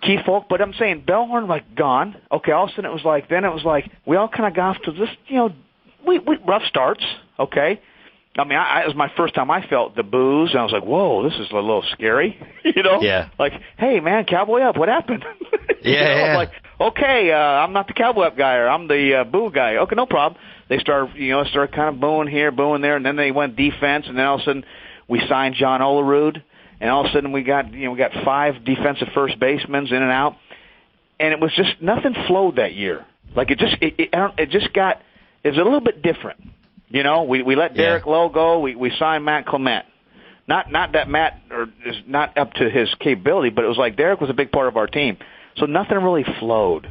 Keith Folk, but I'm saying Bellhorn, gone. Okay, all of a sudden it was like, we all kind of got off to this, we rough starts, okay? I mean, it was my first time I felt the boos, and I was like, whoa, this is a little scary, Yeah. Like, hey, man, Cowboy Up, what happened? Yeah. I'm like, okay, I'm not the Cowboy Up guy, or I'm the boo guy. Okay, no problem. They started kind of booing here, booing there, and then they went defense, and then all of a sudden we signed John Olerud, and all of a sudden we got 5 defensive first basemen in and out, and it was just nothing flowed that year. Like it was a little bit different. We let Derek Lowe go. We signed Matt Clement. Not that Matt is not up to his capability, but it was like Derek was a big part of our team. So nothing really flowed.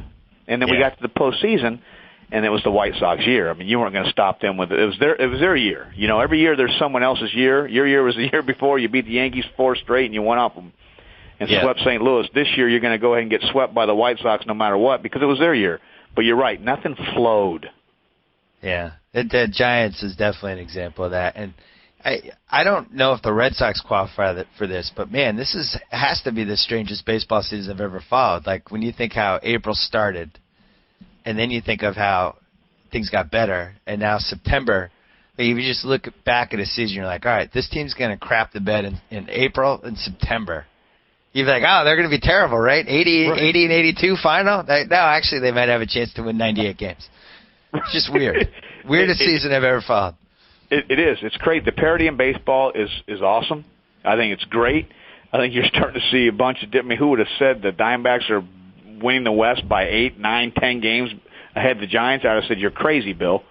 And then we got to the postseason, and it was the White Sox year. I mean, you weren't going to stop them with it. It was their year. Every year there's someone else's year. Your year was the year before. You beat the Yankees 4 straight, and you went off them and swept St. Louis. This year you're going to go ahead and get swept by the White Sox no matter what because it was their year. But you're right, nothing flowed. Yeah, the Giants is definitely an example of that. And I don't know if the Red Sox qualify for this, but, man, this has to be the strangest baseball season I've ever followed. Like, when you think how April started, and then you think of how things got better, and now September, if you just look back at a season, you're like, all right, this team's going to crap the bed in April and September. You'd be like, oh, they're going to be terrible, right? 80 and 82 final? No, actually, they might have a chance to win 98 games. It's just weird. Weirdest season I've ever followed. It is. It's crazy. The parity in baseball is awesome. I think it's great. I think you're starting to see a bunch of different. I mean, who would have said the Diamondbacks are winning the West by 8, 9, 10 games ahead of the Giants? I would have said, you're crazy, Bill.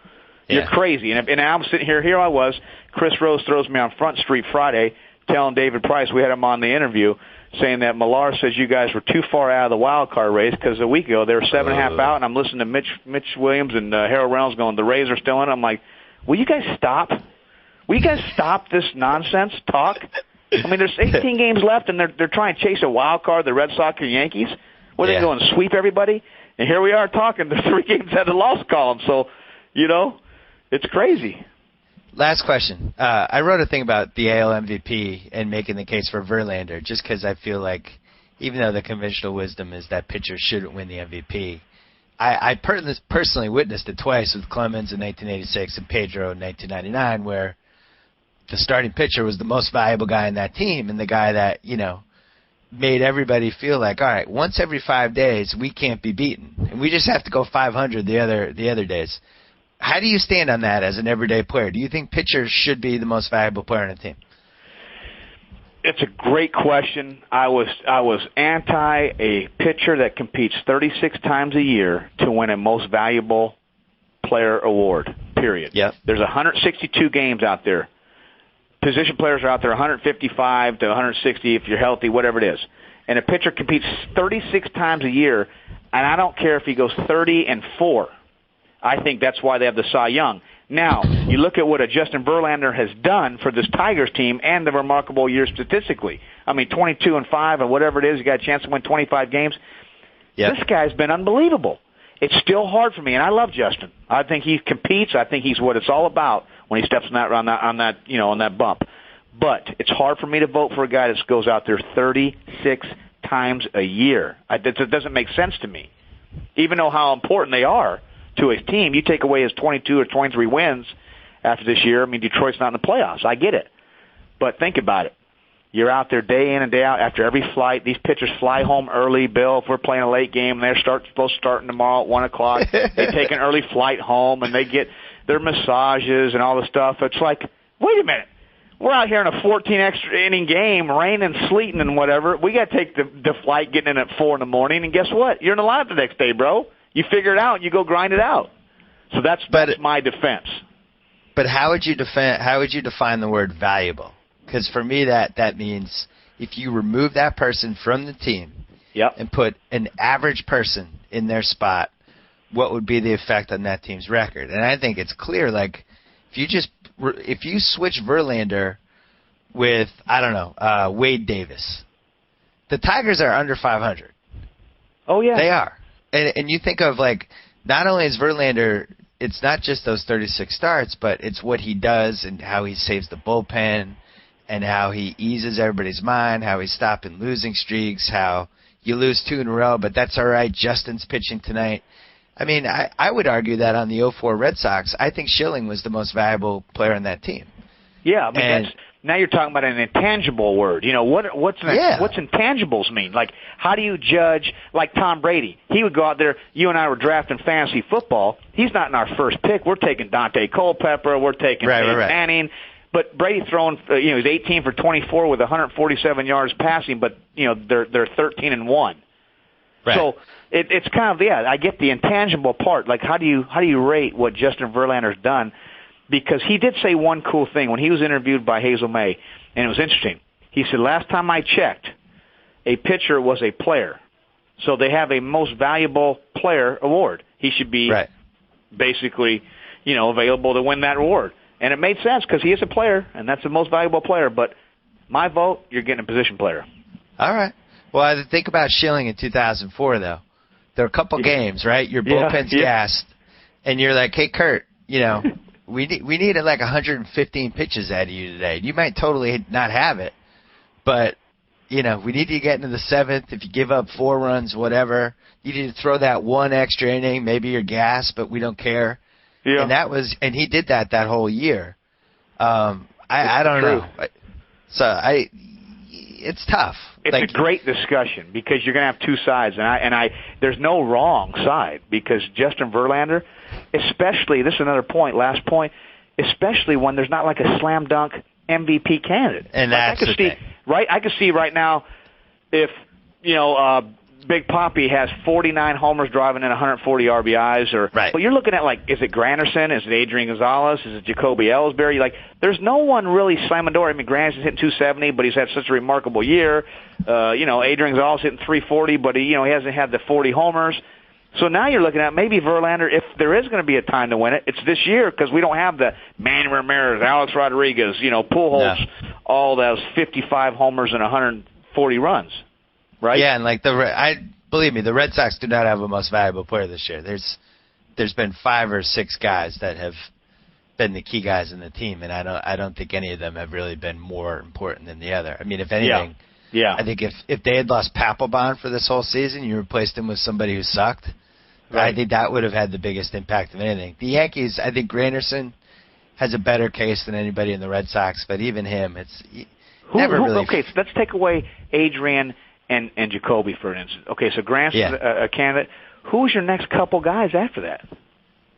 You're crazy. And I'm sitting here I was. Chris Rose throws me on Front Street Friday telling David Price, we had him on the interview, saying that Millar says you guys were too far out of the wild card race because a week ago they were 7.5 out, and I'm listening to Mitch Williams and Harold Reynolds going, the Rays are still in. I'm like, will you guys stop? Will you guys stop this nonsense talk? I mean, there's 18 games left, and they're trying to chase a wild card, the Red Sox or Yankees. What are they going to sweep everybody? And here we are talking the 3 games at the loss column. So, it's crazy. Last question. I wrote a thing about the AL MVP and making the case for Verlander just because I feel like even though the conventional wisdom is that pitchers shouldn't win the MVP, I personally witnessed it twice with Clemens in 1986 and Pedro in 1999 where the starting pitcher was the most valuable guy in that team and the guy that, made everybody feel like, all right, once every 5 days we can't be beaten. And we just have to go 500 the other days. How do you stand on that as an everyday player? Do you think pitchers should be the most valuable player on a team? It's a great question. I was anti a pitcher that competes 36 times a year to win a most valuable player award, period. Yep. There's 162 games out there. Position players are out there 155 to 160 if you're healthy, whatever it is. And a pitcher competes 36 times a year, and I don't care if he goes 30-4. I think that's why they have the Cy Young. Now, you look at what a Justin Verlander has done for this Tigers team and the remarkable year statistically. I mean, 22-5 and whatever it is, you got a chance to win 25 games. Yep. This guy's been unbelievable. It's still hard for me, and I love Justin. I think he competes. I think he's what it's all about when he steps on that bump. But it's hard for me to vote for a guy that goes out there 36 times a year. It doesn't make sense to me, even though how important they are to his team. You take away his 22 or 23 wins after this year. I mean, Detroit's not in the playoffs. I get it. But think about it. You're out there day in and day out after every flight. These pitchers fly home early, Bill. If we're playing a late game and they're supposed to start tomorrow at 1 o'clock, they take an early flight home and they get their massages and all the stuff. It's like, wait a minute. We're out here in a 14 extra inning game, rain and sleeting and whatever. We got to take the flight, getting in at 4 in the morning, and guess what? You're in the lineup the next day, bro. You figure it out, and you go grind it out. So that's my defense. But how would you define the word valuable? Because for me, that means if you remove that person from the team and put an average person in their spot, what would be the effect on that team's record? And I think it's clear, like, if you switch Verlander with, I don't know, Wade Davis, the Tigers are under 500. Oh, yeah. They are. And you think of, like, not only is Verlander, it's not just those 36 starts, but it's what he does and how he saves the bullpen and how he eases everybody's mind, how he's stopping losing streaks, how you lose 2 in a row, but that's all right. Justin's pitching tonight. I mean, I would argue that on the 04 Red Sox, I think Schilling was the most valuable player on that team. Yeah, I mean, now you're talking about an intangible word. You know, what's intangibles mean? Like, how do you judge, like Tom Brady? He would go out there, you and I were drafting fantasy football. He's not in our first pick. We're taking Dante Culpepper. We're taking Peyton Manning. But Brady throwing, he's 18 for 24 with 147 yards passing, but, they're 13-1. Right. So it's kind of, I get the intangible part. Like, how do you rate what Justin Verlander's done? Because he did say one cool thing when he was interviewed by Hazel May, and it was interesting. He said, last time I checked, a pitcher was a player. So they have a most valuable player award. He should be basically, available to win that award. And it made sense because he is a player, and that's the most valuable player. But my vote, you're getting a position player. All right. Well, I think about Schilling in 2004, though. There are a couple games, right? Your bullpen's gassed, and you're like, hey, Kurt, we needed like 115 pitches out of you today. You might totally not have it, but, we need you to get into the 7th. If you give up 4 runs, whatever, you need to throw that one extra inning. Maybe you're gassed, but we don't care. Yeah. And he did that whole year. I don't know. So it's tough. It's a great discussion because you're going to have two sides, and there's no wrong side because Justin Verlander, especially, this is another point, last point, especially when there's not like a slam dunk MVP candidate. And that's the thing. Right? I could see right now if, Big Papi has 49 homers driving in 140 RBIs, but you're looking at, like, is it Granderson? Is it Adrian Gonzalez? Is it Jacoby Ellsbury? Like, there's no one really slamming door. I mean, Granderson's hitting 270, but he's had such a remarkable year. Adrian Gonzalez hitting 340, but he hasn't had the 40 homers. So now you're looking at maybe Verlander, if there is going to be a time to win it, it's this year because we don't have the Manny Ramirez, Alex Rodriguez, Pujols, all those 55 homers and 140 runs. Right? Yeah, and believe me, the Red Sox do not have a most valuable player this year. There's been 5 or 6 guys that have been the key guys in the team, and I don't think any of them have really been more important than the other. I mean, if anything, I think if they had lost Papelbon for this whole season, you replaced him with somebody who sucked. Right. I think that would have had the biggest impact of anything. The Yankees, I think Granderson has a better case than anybody in the Red Sox, but even him, Okay, so let's take away Adrian and Jacoby, for instance. Okay, so Granderson's a candidate. Who's your next couple guys after that?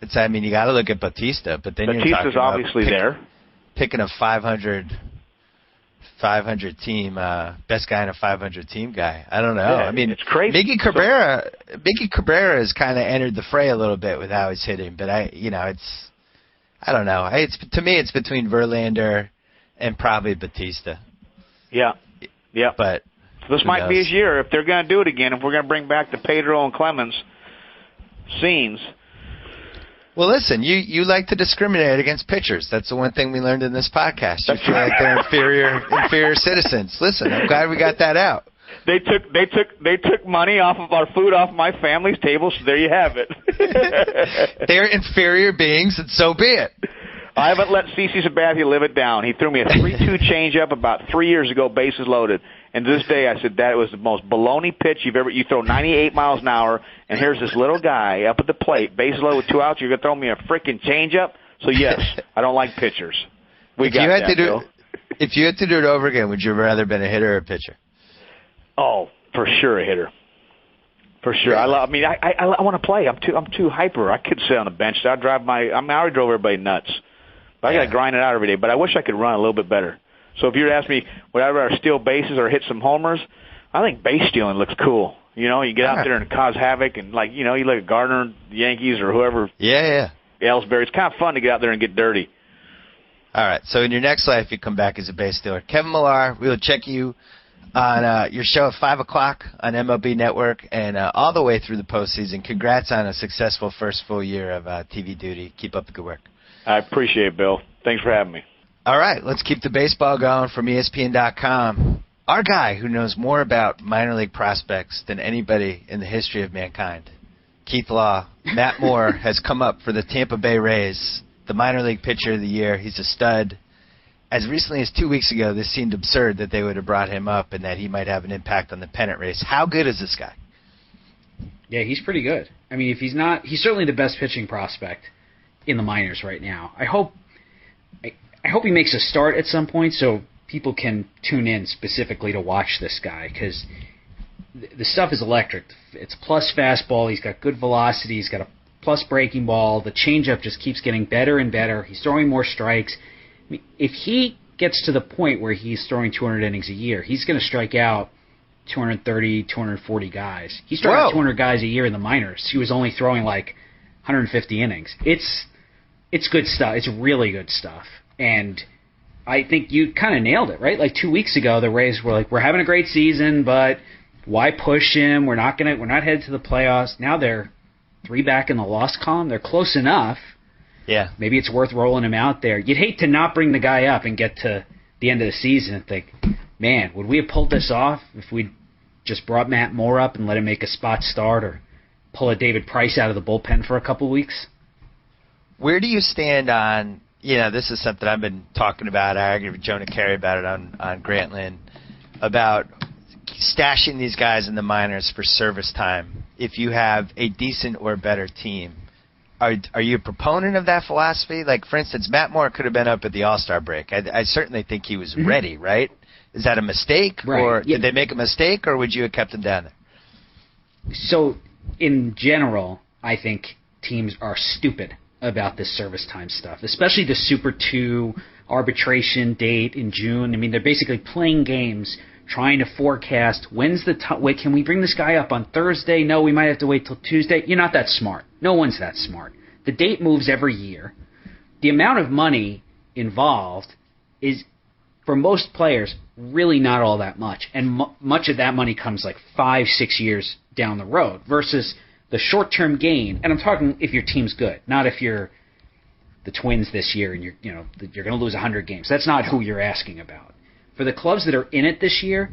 You got to look at Bautista, but then Batista's you're talking about obviously there. Picking a 500 team, best guy in a 500 team guy. I don't know. Yeah, it's crazy. Miggy Cabrera has kind of entered the fray a little bit with how he's hitting, but I don't know. To me, it's between Verlander and probably Bautista. Yeah. But this might be his year if they're going to do it again. If we're going to bring back the Pedro and Clemens scenes. Well, listen, you like to discriminate against pitchers. That's the one thing we learned in this podcast. You feel like they're inferior citizens. Listen, I'm glad we got that out. They took money off of our food off my family's table, so there you have it. They're inferior beings, and so be it. I haven't let CeCe Sabathia live it down. He threw me a 3-2 changeup about 3 years ago, bases loaded. And to this day, I said that was the most baloney pitch you've ever. You throw 98 miles an hour, and here's this little guy up at the plate, bases loaded with 2 outs. You're gonna throw me a freaking changeup? So yes, I don't like pitchers. If you had to do it over again, would you have rather been a hitter or a pitcher? Oh, for sure, a hitter. For sure. I want to play. I'm too hyper. I could sit on the bench. I already drove everybody nuts. But I got to grind it out every day. But I wish I could run a little bit better. So if you were to ask me, would I rather steal bases or hit some homers, I think base stealing looks cool. You know, you get out there and cause havoc, and like, you know, you look at Gardner, the Yankees, or whoever. Yeah. Ellsbury. It's kind of fun to get out there and get dirty. All right. So in your next life, you come back as a base stealer. Kevin Millar, we'll check you on your show at 5 o'clock on MLB Network and all the way through the postseason. Congrats on a successful first full year of TV duty. Keep up the good work. I appreciate it, Bill. Thanks for having me. All right. Let's keep the baseball going from ESPN.com. Our guy who knows more about minor league prospects than anybody in the history of mankind, Keith Law, Matt Moore, has come up for the Tampa Bay Rays, the minor league pitcher of the year. He's a stud. As recently as 2 weeks ago, this seemed absurd that they would have brought him up and that he might have an impact on the pennant race. How good is this guy? Yeah, he's pretty good. I mean, if he's not, he's certainly the best pitching prospect in the minors right now. I hope he makes a start at some point so people can tune in specifically to watch this guy, because the stuff is electric. It's plus fastball. He's got good velocity. He's got a plus breaking ball. The changeup just keeps getting better and better. He's throwing more strikes. I mean, if he gets to the point where he's throwing 200 innings a year, he's going to strike out 230, 240 guys. He struck out 200 guys a year in the minors. He was only throwing like 150 innings. It's good stuff. It's really good stuff. And I think you kind of nailed it, right? Like 2 weeks ago, the Rays were like, we're having a great season, but why push him? We're not headed to the playoffs. Now they're 3 back in the loss column. They're close enough. Yeah. Maybe it's worth rolling him out there. You'd hate to not bring the guy up and get to the end of the season and think, man, would we have pulled this off if we'd just brought Matt Moore up and let him make a spot start or pull a David Price out of the bullpen for a couple of weeks? Where do you stand on, this is something I've been talking about. I argued with Jonah Carey about it on Grantland, about stashing these guys in the minors for service time if you have a decent or better team. Are you a proponent of that philosophy? Like, for instance, Matt Moore could have been up at the All-Star break. I certainly think he was ready, right? Is that a mistake? Right. Or did they make a mistake, or would you have kept him down there? So, in general, I think teams are stupid about this service time stuff, especially the Super 2 arbitration date in June. I mean, they're basically playing games trying to forecast when's the wait, can we bring this guy up on Thursday? No, we might have to wait till Tuesday. You're not that smart. No one's that smart. The date moves every year. The amount of money involved is, for most players, really not all that much. And much of that money comes like 5-6 years down the road versus the short-term gain. And I'm talking if your team's good, not if you're the Twins this year and you're going to lose 100 games. That's not who you're asking about. For the clubs that are in it this year,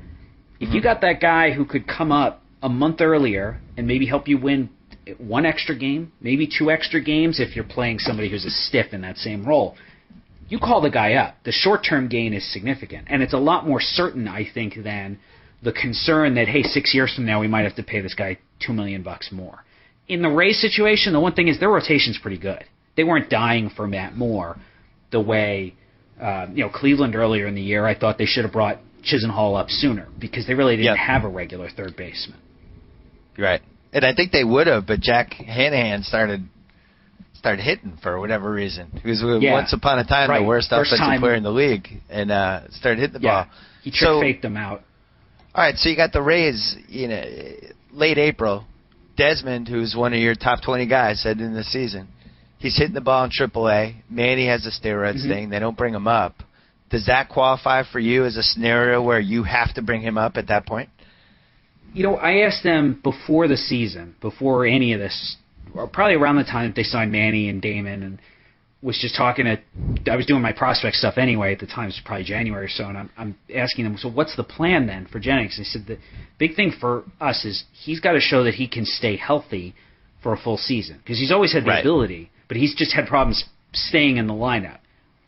if you got that guy who could come up a month earlier and maybe help you win 1 extra game, maybe 2 extra games if you're playing somebody who's a stiff in that same role, you call the guy up. The short-term gain is significant, and it's a lot more certain, I think, than the concern that, hey, 6 years from now we might have to pay this guy $2 million more. In the Rays situation, the one thing is their rotation's pretty good. They weren't dying for Matt Moore the way Cleveland earlier in the year, I thought they should have brought Chisenhall up sooner because they really didn't have a regular third baseman. Right. And I think they would have, but Jack Hanahan started hitting for whatever reason. He was once upon a time the worst offensive player in the league and started hitting the ball. He trick-faked them out. All right, so you got the Rays, late April. Desmond, who's one of your top 20 guys heading into the season, he's hitting the ball in AAA. Manny has a steroids thing. They don't bring him up. Does that qualify for you as a scenario where you have to bring him up at that point? I asked them before the season, before any of this, or probably around the time that they signed Manny and Damon, and was just talking I was doing my prospect stuff anyway at the time. It was probably January or so, and I'm asking them, so what's the plan then for Jennings? They said the big thing for us is he's got to show that he can stay healthy for a full season because he's always had the ability, but he's just had problems staying in the lineup.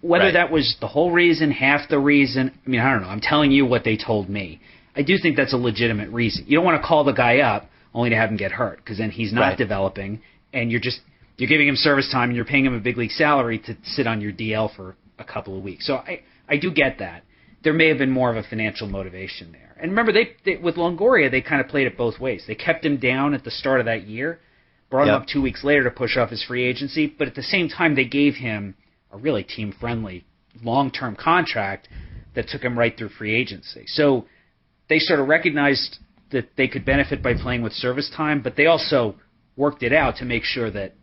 Whether that was the whole reason, half the reason, I mean, I don't know. I'm telling you what they told me. I do think that's a legitimate reason. You don't want to call the guy up only to have him get hurt because then he's not developing, and you're giving him service time and you're paying him a big league salary to sit on your DL for a couple of weeks. So I do get that. There may have been more of a financial motivation there. And remember, they with Longoria, they kind of played it both ways. They kept him down at the start of that year, brought him up 2 weeks later to push off his free agency, but at the same time they gave him a really team-friendly long-term contract that took him right through free agency. So they sort of recognized that they could benefit by playing with service time, but they also worked it out to make sure that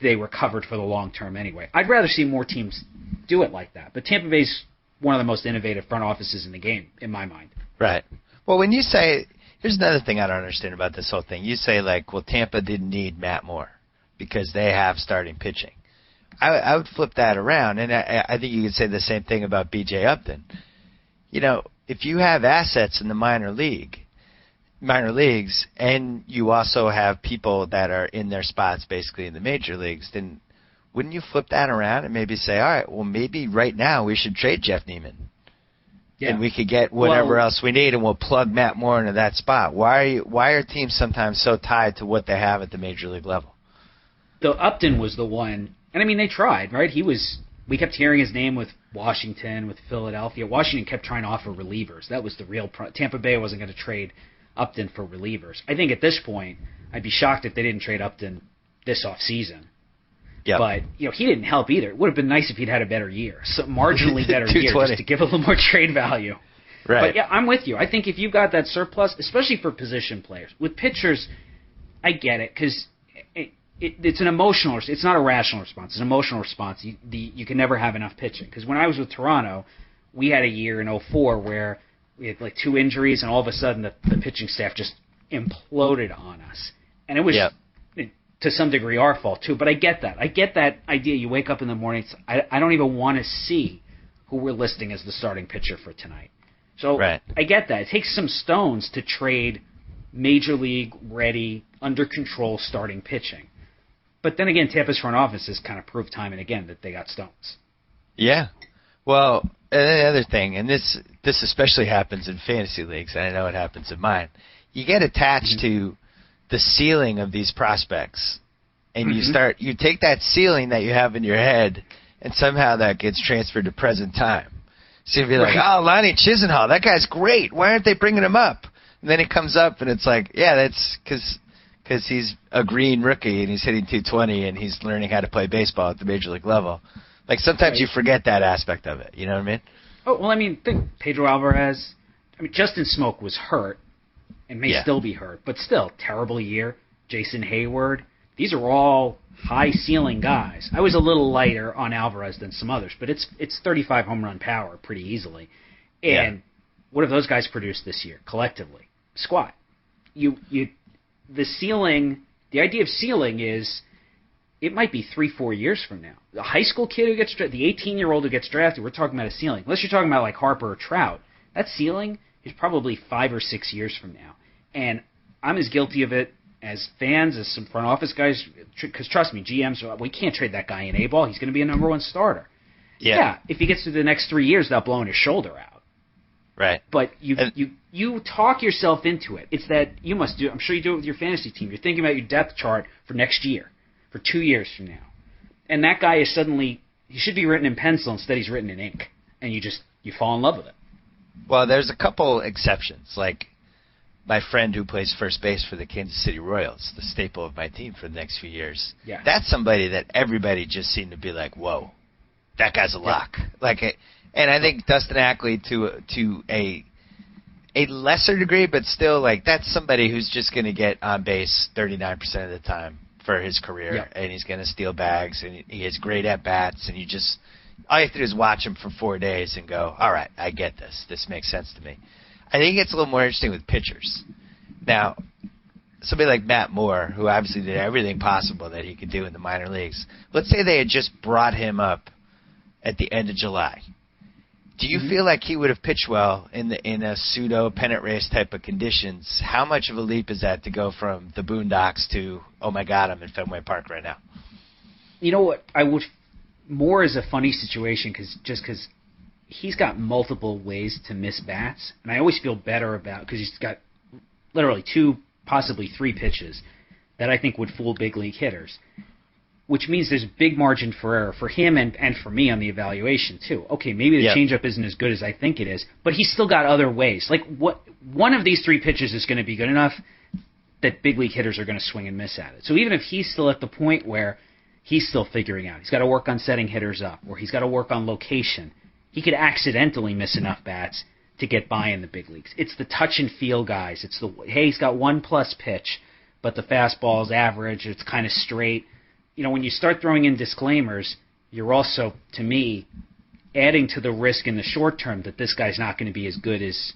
they were covered for the long term anyway. I'd rather see more teams do it like that, but Tampa Bay's one of the most innovative front offices in the game, in my mind. Right. Well, when you say, here's another thing I don't understand about this whole thing. You say, like, well, Tampa didn't need Matt Moore because they have starting pitching. I would flip that around, and I think you could say the same thing about B.J. Upton. You know, if you have assets in the minor leagues, and you also have people that are in their spots basically in the major leagues, then wouldn't you flip that around and maybe say, all right, well, maybe right now we should trade Jeff Neiman, and we could get whatever else we need, and we'll plug Matt Moore into that spot. Why are teams sometimes so tied to what they have at the major league level? The Upton was the one, and I mean they tried, right? We kept hearing his name with Washington, with Philadelphia. Washington kept trying to offer relievers. That was the real Tampa Bay wasn't going to trade Upton for relievers. I think at this point, I'd be shocked if they didn't trade Upton this offseason. Yep. But, you know, he didn't help either. It would have been nice if he'd had a better year, so marginally better year, just to give a little more trade value. Right. But, yeah, I'm with you. I think if you've got that surplus, especially for position players, with pitchers, I get it, because it's an emotional – it's not a rational response. It's an emotional response. You can never have enough pitching. Because when I was with Toronto, we had a year in 2004 where we had, like, 2 injuries, and all of a sudden the pitching staff just imploded on us. And it was – to some degree our fault too, but I get that. I get that idea. You wake up in the morning, I don't even want to see who we're listing as the starting pitcher for tonight. So I get that. It takes some stones to trade major league ready, under control starting pitching. But then again, Tampa's front office has kind of proved time and again that they got stones. Yeah. Well, and the other thing, and this especially happens in fantasy leagues, and I know it happens in mine, you get attached to the ceiling of these prospects, and you take that ceiling that you have in your head, and somehow that gets transferred to present time. So you'd be like, oh, Lonnie Chisenhall, that guy's great. Why aren't they bringing him up? And then he comes up, and it's like, yeah, that's because he's a green rookie, and he's hitting 220, and he's learning how to play baseball at the major league level. Like, sometimes you forget that aspect of it. You know what I mean? Oh, well, I mean, think Pedro Alvarez. I mean, Justin Smoke was hurt. And may still be hurt, but still, terrible year. Jason Hayward. These are all high-ceiling guys. I was a little lighter on Alvarez than some others, but it's 35 home run power pretty easily. And what have those guys produced this year collectively? Squat. The ceiling, the idea of ceiling is it might be 3-4 years from now. The high school kid who gets drafted, the 18-year-old who gets drafted, we're talking about a ceiling. Unless you're talking about like Harper or Trout, that ceiling is probably 5 or 6 years from now. And I'm as guilty of it as fans, as some front office guys, because trust me, GMs, we can't trade that guy in A-ball. He's going to be a number 1 starter. Yeah, if he gets through the next 3 years without blowing his shoulder out. Right. But you talk yourself into it. It's that you must do. I'm sure you do it with your fantasy team. You're thinking about your depth chart for next year, for 2 years from now. And that guy is suddenly, he should be written in pencil, instead he's written in ink. And you fall in love with it. Well, there's a couple exceptions, like my friend who plays first base for the Kansas City Royals, the staple of my team for the next few years. Yeah. That's somebody that everybody just seemed to be like, whoa, that guy's a lock. And I think Dustin Ackley to a lesser degree, but still, like, that's somebody who's just going to get on base 39% of the time for his career, and he's going to steal bags, and he has great at-bats, and all you have to do is watch him for 4 days and go, all right, I get this. This makes sense to me. I think it's a little more interesting with pitchers. Now, somebody like Matt Moore, who obviously did everything possible that he could do in the minor leagues, let's say they had just brought him up at the end of July. Do you feel like he would have pitched well in a pseudo-pennant race type of conditions? How much of a leap is that to go from the Boondocks to, oh, my God, I'm in Fenway Park right now? You know what? Moore is a funny situation because he's got multiple ways to miss bats, and I always feel better about because he's got literally 2, possibly 3 pitches that I think would fool big league hitters, which means there's a big margin for error for him and for me on the evaluation too. Okay, maybe the changeup isn't as good as I think it is, but he's still got other ways. Like one of these 3 pitches is going to be good enough that big league hitters are going to swing and miss at it. So even if he's still at the point where he's still figuring out, he's got to work on setting hitters up, or he's got to work on location, he could accidentally miss enough bats to get by in the big leagues. It's the touch and feel guys. It's the, hey, he's got 1+ pitch, but the fastball is average. It's kind of straight. When you start throwing in disclaimers, you're also, to me, adding to the risk in the short term that this guy's not going to be as good as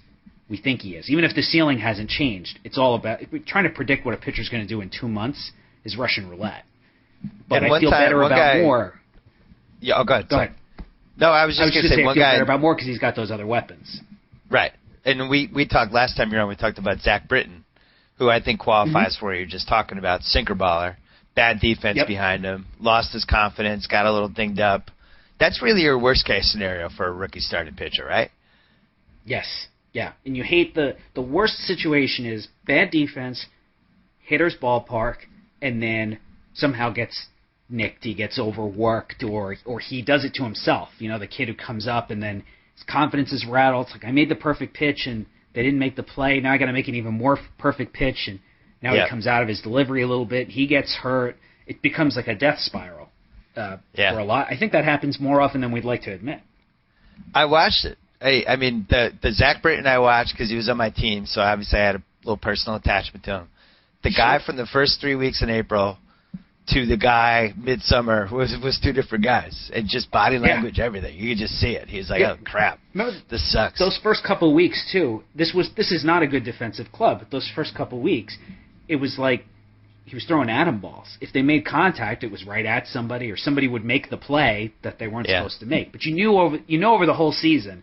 we think he is. Even if the ceiling hasn't changed, it's all about trying to predict what a pitcher's going to do in 2 months is Russian roulette. But I feel better about Moore. Yeah, go ahead. Go ahead. No, I was just going to say one I feel guy better about Moore because he's got those other weapons. Right. And we talked last time you're on, we talked about Zach Britton, who I think qualifies for what you're just talking about, sinker baller. Bad defense behind him, lost his confidence, got a little dinged up. That's really your worst-case scenario for a rookie starting pitcher, right? Yes. Yeah. And you hate the worst situation is bad defense, hitter's ballpark, and then somehow gets nicked, he gets overworked, or he does it to himself. The kid who comes up and then his confidence is rattled. It's like, I made the perfect pitch, and they didn't make the play. Now I got to make an even more perfect pitch, and now he comes out of his delivery a little bit. He gets hurt. It becomes like a death spiral for a lot. I think that happens more often than we'd like to admit. I watched it. I mean, the Zach Britton I watched because he was on my team, so obviously I had a little personal attachment to him. The guy from the first 3 weeks in April to the guy midsummer was two different guys. And just body language, everything. You could just see it. He's like, oh, crap, this sucks. Those first couple of weeks, too, this is not a good defensive club, but those first couple of weeks, it was like he was throwing atom balls. If they made contact, it was right at somebody, or somebody would make the play that they weren't supposed to make. But you knew over the whole season,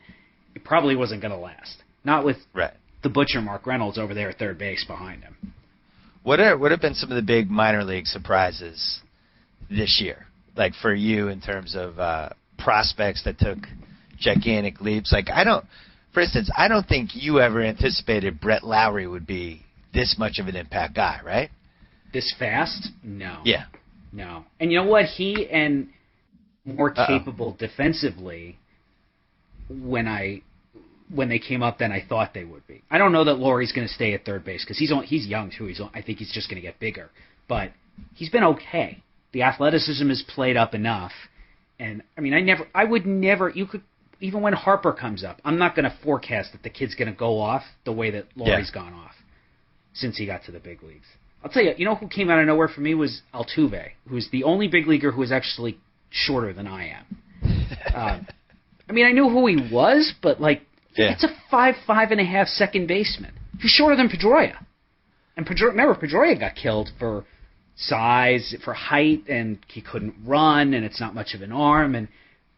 it probably wasn't going to last. Not with the butcher Mark Reynolds over there at third base behind him. What have been some of the big minor league surprises this year, like for you in terms of prospects that took gigantic leaps? Like for instance, I don't think you ever anticipated Brett Lowry would be this much of an impact guy, right? This fast? No. Yeah. No. And you know what? He and more capable defensively when they came up than I thought they would be. I don't know that Lowry's going to stay at third base because he's young too. I think he's just going to get bigger. But he's been okay. The athleticism has played up enough. And I mean, I would never. You could even when Harper comes up, I'm not going to forecast that the kid's going to go off the way that Lowry's gone off since he got to the big leagues. I'll tell you, you know who came out of nowhere for me was Altuve, who's the only big leaguer who is actually shorter than I am. I mean, I knew who he was, but it's a 5'5.5" second baseman. He's shorter than Pedroia. And Pedroia got killed for size, for height, and he couldn't run, and it's not much of an arm. And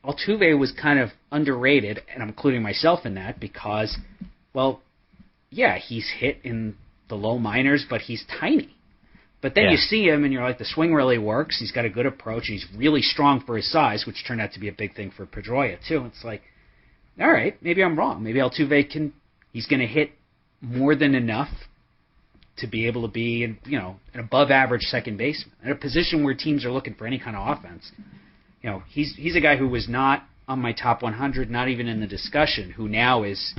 Altuve was kind of underrated, and I'm including myself in that because, he's hit in the low minors, but he's tiny. But then you see him, and you're like, the swing really works. He's got a good approach. He's really strong for his size, which turned out to be a big thing for Pedroia, too. It's like, all right, maybe I'm wrong. Maybe Altuve he's going to hit more than enough to be able to be, an above-average second baseman. At a position where teams are looking for any kind of offense. He's a guy who was not on my top 100, not even in the discussion, who now he's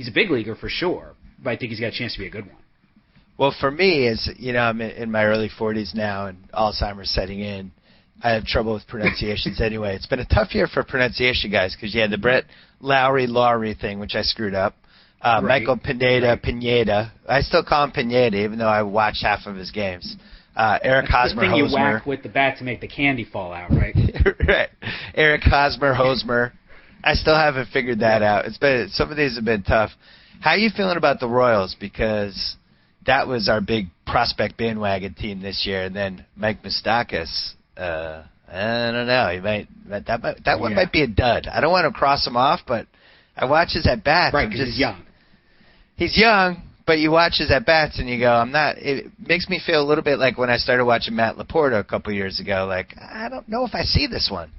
a big leaguer for sure, but I think he's got a chance to be a good one. Well, for me, I'm in my early 40s now, and Alzheimer's setting in. I have trouble with pronunciations anyway. It's been a tough year for pronunciation guys because you had the Brett Lowry thing, which I screwed up. Michael Pineda. I still call him Pineda, even though I watched half of his games. Eric Hosmer, the thing you whack with the bat to make the candy fall out, right? Right. Eric Hosmer. I still haven't figured that out. Some of these have been tough. How are you feeling about the Royals? Because that was our big prospect bandwagon team this year, and then Mike Moustakas. I don't know. That one might be a dud. I don't want to cross him off, but I watch his at bats. Right, because he's young. He's young, but you watch his at bats and you go, It makes me feel a little bit like when I started watching Matt Laporta a couple years ago. Like, I don't know if I see this one.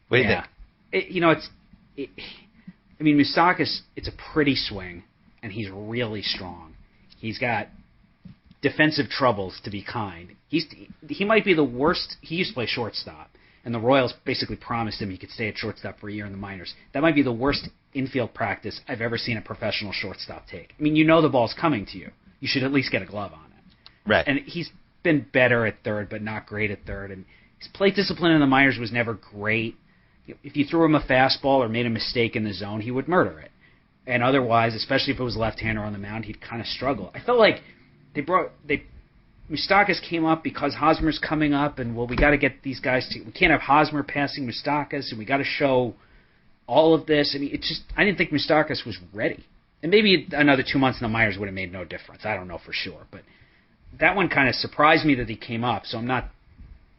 What do you think? Moustakas, it's a pretty swing, and he's really strong. He's got defensive troubles, to be kind. He might be the worst. He used to play shortstop, and the Royals basically promised him he could stay at shortstop for a year in the minors. That might be the worst infield practice I've ever seen a professional shortstop take. I mean, the ball's coming to you. You should at least get a glove on it. Right. And he's been better at third, but not great at third. And his plate discipline in the minors was never great. if you threw him a fastball or made a mistake in the zone, he would murder it. And otherwise, especially if it was a left-hander on the mound, he'd kind of struggle. I felt like Moustakas came up because Hosmer's coming up, and we got to get these guys we can't have Hosmer passing Moustakas, and we got to show all of this. I mean, I didn't think Moustakas was ready. And maybe another 2 months in the minors would have made no difference. I don't know for sure, but that one kind of surprised me that he came up. So I'm not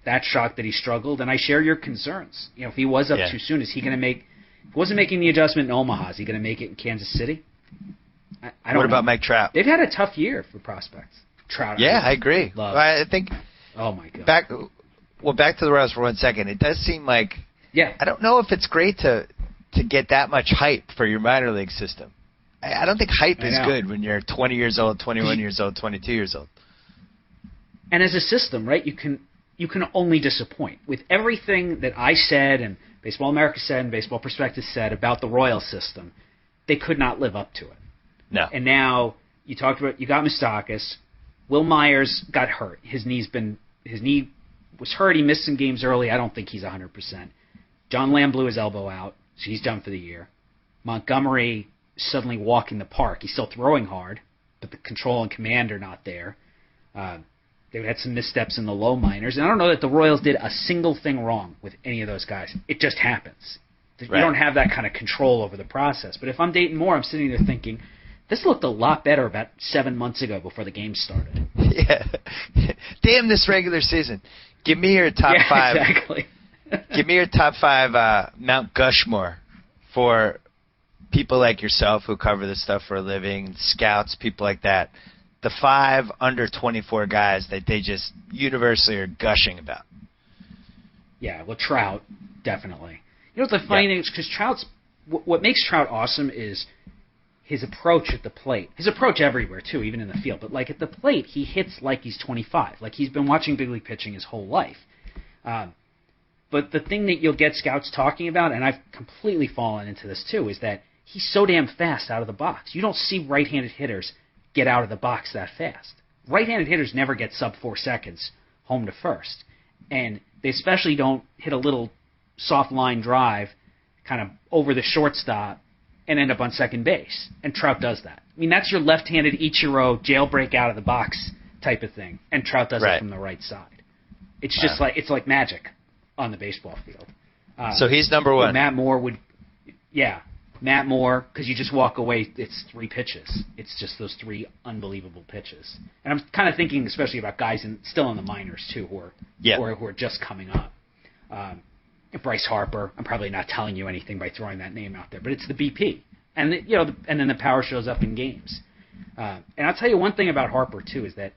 that shocked that he struggled, and I share your concerns. If he was up too soon, is he going to make? If he wasn't making the adjustment in Omaha, is he going to make it in Kansas City? I don't know. What about Mike Trout? They've had a tough year for prospects. Trout. Yeah, I agree. I think. Oh my God. Back to the Royals for 1 second. It does seem like. Yeah. I don't know if it's great to get that much hype for your minor league system. I don't think hype is good when you're 20 years old, 21 years old, 22 years old. And as a system, right? You can only disappoint with everything that I said and Baseball America said and Baseball Prospectus said about the Royal system. They could not live up to it. No. And now you got Moustakas. Will Myers got hurt. His knee was hurt. He missed some games early. I don't think he's 100%. John Lamb blew his elbow out, so he's done for the year. Montgomery suddenly walking the park. He's still throwing hard, but the control and command are not there. They had some missteps in the low minors, and I don't know that the Royals did a single thing wrong with any of those guys. It just happens. Right. You don't have that kind of control over the process. But if I'm Dayton Moore, I'm sitting there thinking, this looked a lot better about 7 months ago before the game started. Yeah. Damn this regular season. Give me your top five. Exactly. Give me your top five Mount Gushmore for people like yourself who cover this stuff for a living, scouts, people like that. The 5 under 24 guys that they just universally are gushing about. Yeah, well, Trout, definitely. You know what the funny thing is, because what makes Trout awesome is his approach at the plate. His approach everywhere, too, even in the field. But, like, at the plate, he hits like he's 25. Like, he's been watching big league pitching his whole life. But the thing that you'll get scouts talking about, and I've completely fallen into this, too, is that he's so damn fast out of the box. You don't see right-handed hitters get out of the box that fast. Right-handed hitters never get sub 4 seconds home to first. And they especially don't hit a little soft line drive kind of over the shortstop and end up on second base. And Trout does that. I mean, that's your left-handed Ichiro jailbreak out of the box type of thing. And Trout does it from the right side. It's just it's like magic on the baseball field. So he's number one. Matt Moore Matt Moore, because you just walk away, it's 3 pitches. It's just those 3 unbelievable pitches. And I'm kind of thinking especially about guys still in the minors, too, who are just coming up. Bryce Harper, I'm probably not telling you anything by throwing that name out there, but it's the BP. And, and then the power shows up in games. And I'll tell you one thing about Harper, too, is that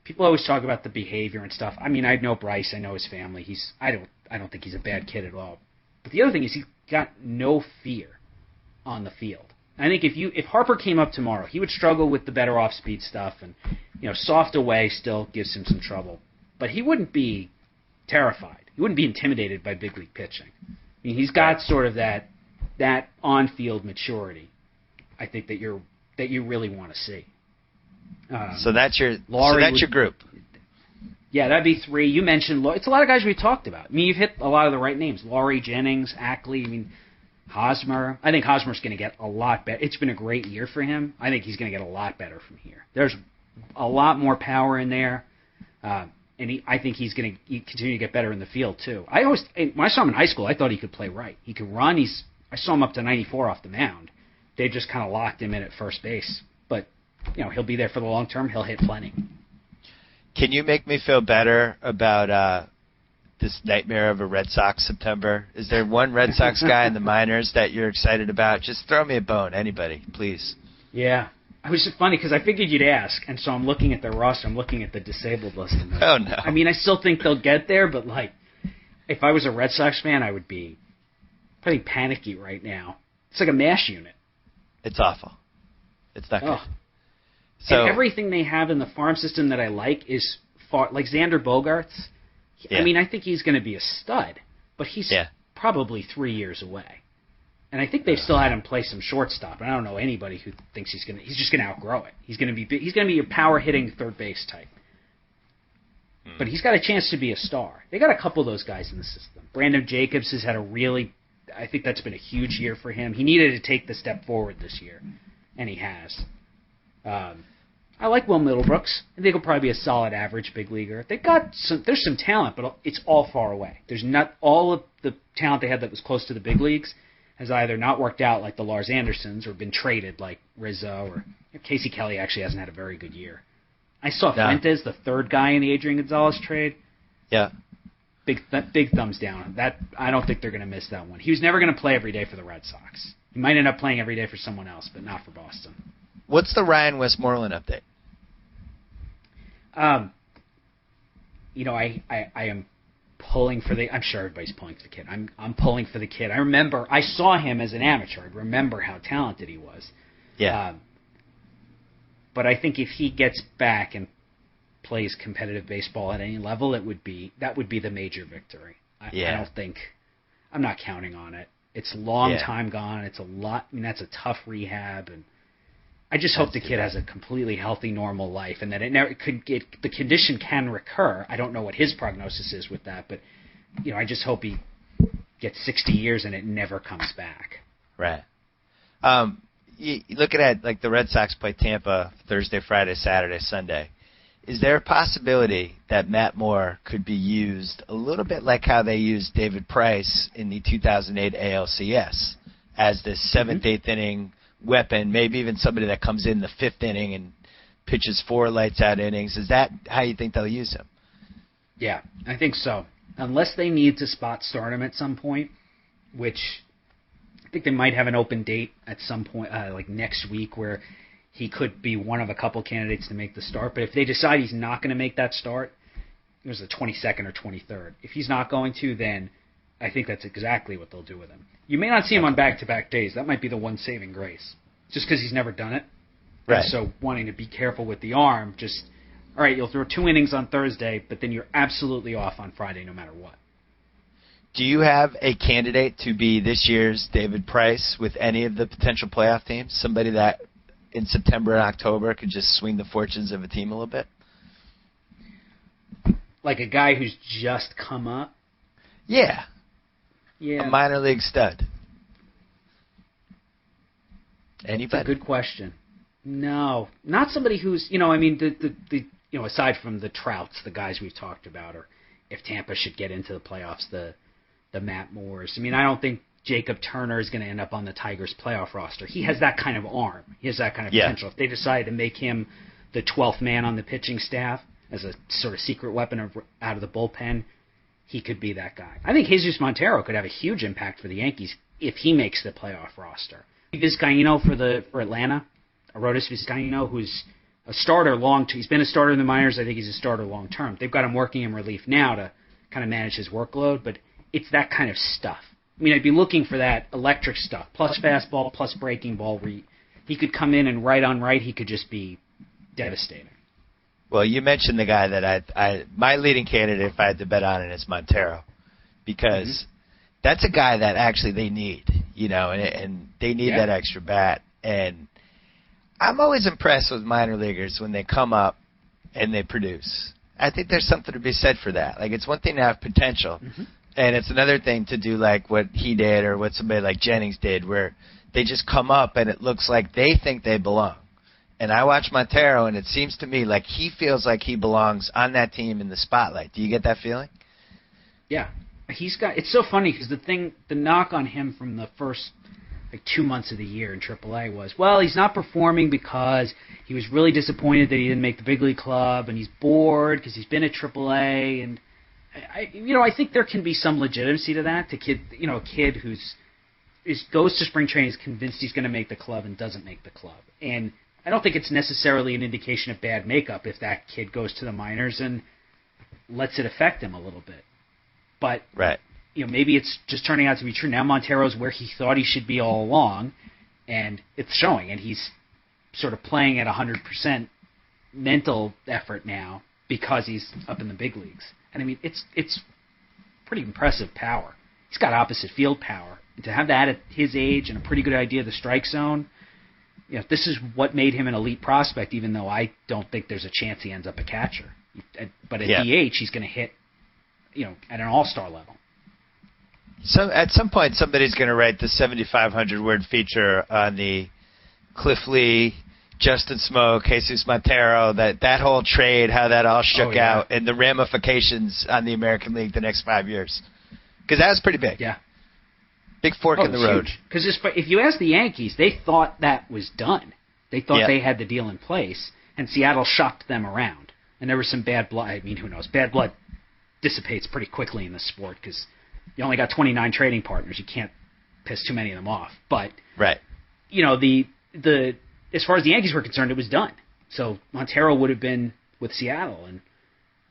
people always talk about the behavior and stuff. I mean, I know Bryce. I know his family. I don't think he's a bad kid at all. But the other thing is he's got no fear on the field. I think if Harper came up tomorrow, he would struggle with the better off-speed stuff, and soft away still gives him some trouble. But he wouldn't be terrified. He wouldn't be intimidated by big league pitching. I mean, he's got sort of that on-field maturity. I think that you really want to see. So that's your group. Yeah, that'd be 3. You mentioned it's a lot of guys we talked about. I mean, you've hit a lot of the right names: Laurie, Jennings, Ackley. I mean, Hosmer. I think Hosmer's going to get a lot better. It's been a great year for him. I think he's going to get a lot better from here. There's a lot more power in there, and I think he's going to continue to get better in the field too. When I saw him in high school, I thought he could play right. He could run. I saw him up to 94 off the mound. They just kind of locked him in at first base, but he'll be there for the long term. He'll hit plenty. Can you make me feel better about this nightmare of a Red Sox September? Is there one Red Sox guy in the minors that you're excited about? Just throw me a bone, anybody, please. Yeah. It was just funny because I figured you'd ask, and so I'm looking at their roster. I'm looking at the disabled list. Oh, no. I mean, I still think they'll get there, but, if I was a Red Sox fan, I would be pretty panicky right now. It's like a MASH unit. It's awful. It's not good. Oh. And everything they have in the farm system that I like is like Xander Bogaerts. Yeah. I mean, I think he's going to be a stud, but he's probably 3 years away. And I think they've still had him play some shortstop. And I don't know anybody who thinks he's just going to outgrow it. He's going to be your power hitting third base type. but he's got a chance to be a star. They got a couple of those guys in the system. Brandon Jacobs has had I think that's been a huge year for him. He needed to take the step forward this year, and he has. I like Will Middlebrooks. I think he'll probably be a solid average big leaguer. There's some talent, but it's all far away. There's not all of the talent they had that was close to the big leagues has either not worked out like the Lars Andersons or been traded like Rizzo or Casey Kelly actually hasn't had a very good year. I saw Fuentes, the third guy in the Adrian Gonzalez trade. Yeah. Big thumbs down. That I don't think they're going to miss that one. He was never going to play every day for the Red Sox. He might end up playing every day for someone else, but not for Boston. What's the Ryan Westmoreland update? I am pulling for I'm sure everybody's pulling for the kid. I'm pulling for the kid. I remember I saw him as an amateur. I remember how talented he was. Yeah. But I think if he gets back and plays competitive baseball at any level, that would be the major victory. I'm not counting on it. It's a long time gone. It's a lot. I mean, that's a tough rehab, and I just hope the kid has a completely healthy, normal life, and that the condition can recur. I don't know what his prognosis is with that, but I just hope he gets 60 years and it never comes back. Right. You look at like the Red Sox play Tampa Thursday, Friday, Saturday, Sunday. Is there a possibility that Matt Moore could be used a little bit like how they used David Price in the 2008 ALCS as this seventh, eighth inning weapon, maybe even somebody that comes in the fifth inning and pitches 4 lights-out innings? Is that how you think they'll use him? Yeah, I think so. Unless they need to spot start him at some point, which I think they might have an open date at some point, like next week, where he could be one of a couple candidates to make the start. But if they decide he's not going to make that start, it was the 22nd or 23rd. If he's not going to, then I think that's exactly what they'll do with him. You may not see him on back-to-back days. That might be the one saving grace, just because he's never done it. Right. And so wanting to be careful with the arm, just, all right, you'll throw 2 innings on Thursday, but then you're absolutely off on Friday no matter what. Do you have a candidate to be this year's David Price with any of the potential playoff teams? Somebody that in September and October could just swing the fortunes of a team a little bit? Like a guy who's just come up? Yeah. Yeah. A minor league stud. Anybody? That's a good question. No. Not somebody who's, the aside from the Trouts, the guys we've talked about, or if Tampa should get into the playoffs, the Matt Moores. I mean, I don't think Jacob Turner is going to end up on the Tigers' playoff roster. He has that kind of arm. He has that kind of potential. If they decide to make him the 12th man on the pitching staff as a sort of secret weapon out of the bullpen, he could be that guy. I think Jesus Montero could have a huge impact for the Yankees if he makes the playoff roster. Vizcaino for Atlanta, Arodys Vizcaino, who's a starter he's been a starter in the minors. I think he's a starter long term. They've got him working in relief now to kind of manage his workload, but it's that kind of stuff. I mean, I'd be looking for that electric stuff, plus fastball, plus breaking ball. He could come in and right on right, he could just be devastating. Well, you mentioned the guy that my leading candidate, if I had to bet on it, is Montero, because that's a guy that actually they need, and they need that extra bat. And I'm always impressed with minor leaguers when they come up and they produce. I think there's something to be said for that. Like, it's one thing to have potential, and it's another thing to do like what he did or what somebody like Jennings did, where they just come up and it looks like they think they belong. And I watch Montero, and it seems to me like he feels like he belongs on that team in the spotlight. Do you get that feeling? Yeah. It's so funny because the knock on him from the first 2 months of the year in AAA was, well, he's not performing because he was really disappointed that he didn't make the big league club, and he's bored because he's been at AAA. And I think there can be some legitimacy to that. A kid who's goes to spring training is convinced he's going to make the club and doesn't make the club. And I don't think it's necessarily an indication of bad makeup if that kid goes to the minors and lets it affect him a little bit. But maybe it's just turning out to be true. Now Montero's where he thought he should be all along, and it's showing. And he's sort of playing at 100% mental effort now because he's up in the big leagues. And I mean, it's pretty impressive power. He's got opposite field power. And to have that at his age and a pretty good idea of the strike zone, this is what made him an elite prospect, even though I don't think there's a chance he ends up a catcher. But at DH, he's going to hit, at an all-star level. So at some point, somebody's going to write the 7,500-word feature on the Cliff Lee, Justin Smoke, Jesus Montero, that whole trade, how that all shook out, and the ramifications on the American League the next 5 years. Because that was pretty big. Yeah. Big fork in the road. Because if you ask the Yankees, they thought that was done. They thought they had the deal in place, and Seattle shopped them around. And there was some bad blood. I mean, who knows? Bad blood dissipates pretty quickly in this sport because you only got 29 trading partners. You can't piss too many of them off. But, the as far as the Yankees were concerned, it was done. So Montero would have been with Seattle. And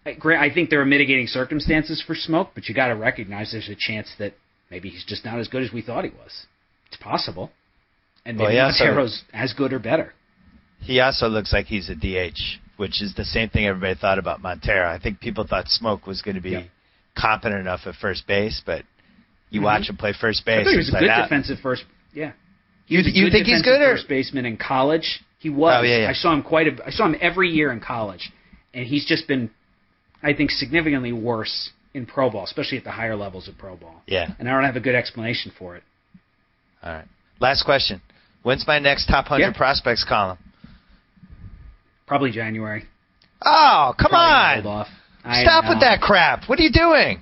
I think there are mitigating circumstances for Smoke, but you got to recognize there's a chance that maybe he's just not as good as we thought he was. It's possible. And maybe Montero's as good or better. He also looks like he's a DH, which is the same thing everybody thought about Montero. I think people thought Smoke was going to be competent enough at first base, but you watch him play first base. I thought he was a good defensive first. Yeah. You think he's good? First baseman in college. He was. Oh, yeah. I saw him every year in college, and he's just been, I think, significantly worse in pro ball, especially at the higher levels of pro ball. Yeah. And I don't have a good explanation for it. All right. Last question. When's my next top 100 prospects column? Probably January. Oh, come on. Hold off. Stop with that crap. What are you doing?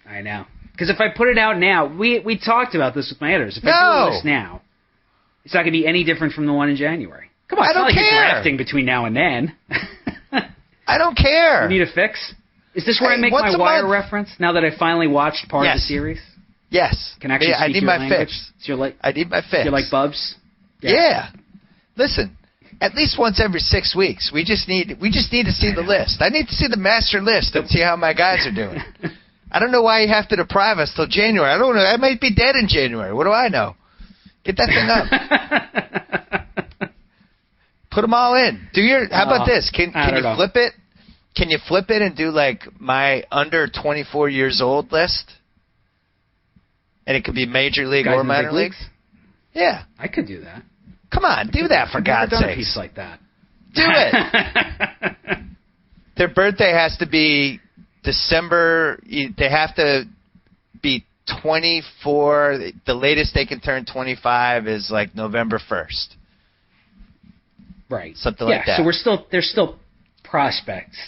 I know. Because if I put it out now, we talked about this with my editors. If I do this now, it's not going to be any different from the one in January. Come on, I it's don't not like care. you're drafting between now and then. I don't care. You need a fix? Is this where I make my Wire reference now that I finally watched part of the series? Yes. Can actually speak I need your my language? fix. So I need my fix. You're like Bubs? Yeah. Listen, at least once every 6 weeks, we just need to see the list. I need to see the master list and see how my guys are doing. I don't know why you have to deprive us till January. I don't know. I might be dead in January. What do I know? Get that thing up. Put them all in. How about this? Can you flip it? Can you flip it and do like my under 24 years old list? And it could be major league or minor leagues? Yeah. I could do that. Come on, do that for God's sake. I've never done a piece like that. Do it. Their birthday has to be December. They have to be 24. The latest they can turn 25 is like November 1st. Right. Something like that. So there's still prospects,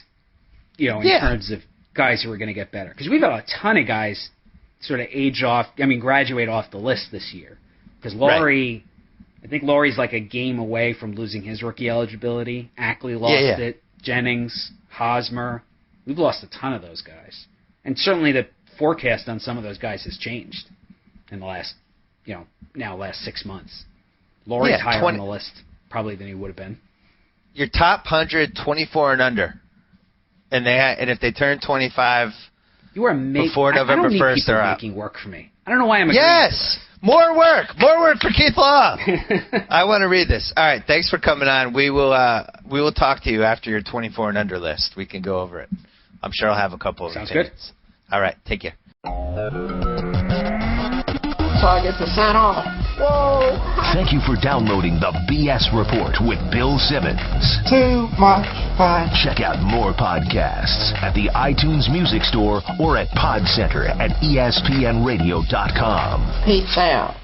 in terms of guys who are going to get better. Because we've got a ton of guys sort of graduate off the list this year. Because Laurie, I think Laurie's like a game away from losing his rookie eligibility. Ackley lost it. Jennings, Hosmer. We've lost a ton of those guys. And certainly the forecast on some of those guys has changed in the last, last 6 months. Laurie's higher on the list probably than he would have been. Your top 100, 24 and under. And if they turn 25 before November 1st, they're out. Making work for me. I don't know why I'm agreeing with this. More work for Keith Law. I want to read this. All right, thanks for coming on. We will talk to you after your 24 and under list. We can go over it. I'm sure I'll have a couple of Sounds opinions. Good. All right, take care. So I get to sign off. Whoa! Thank you for downloading the BS Report with Bill Simmons. Too much fun. Check out more podcasts at the iTunes Music Store or at Pod Center at ESPNradio.com. Peace out.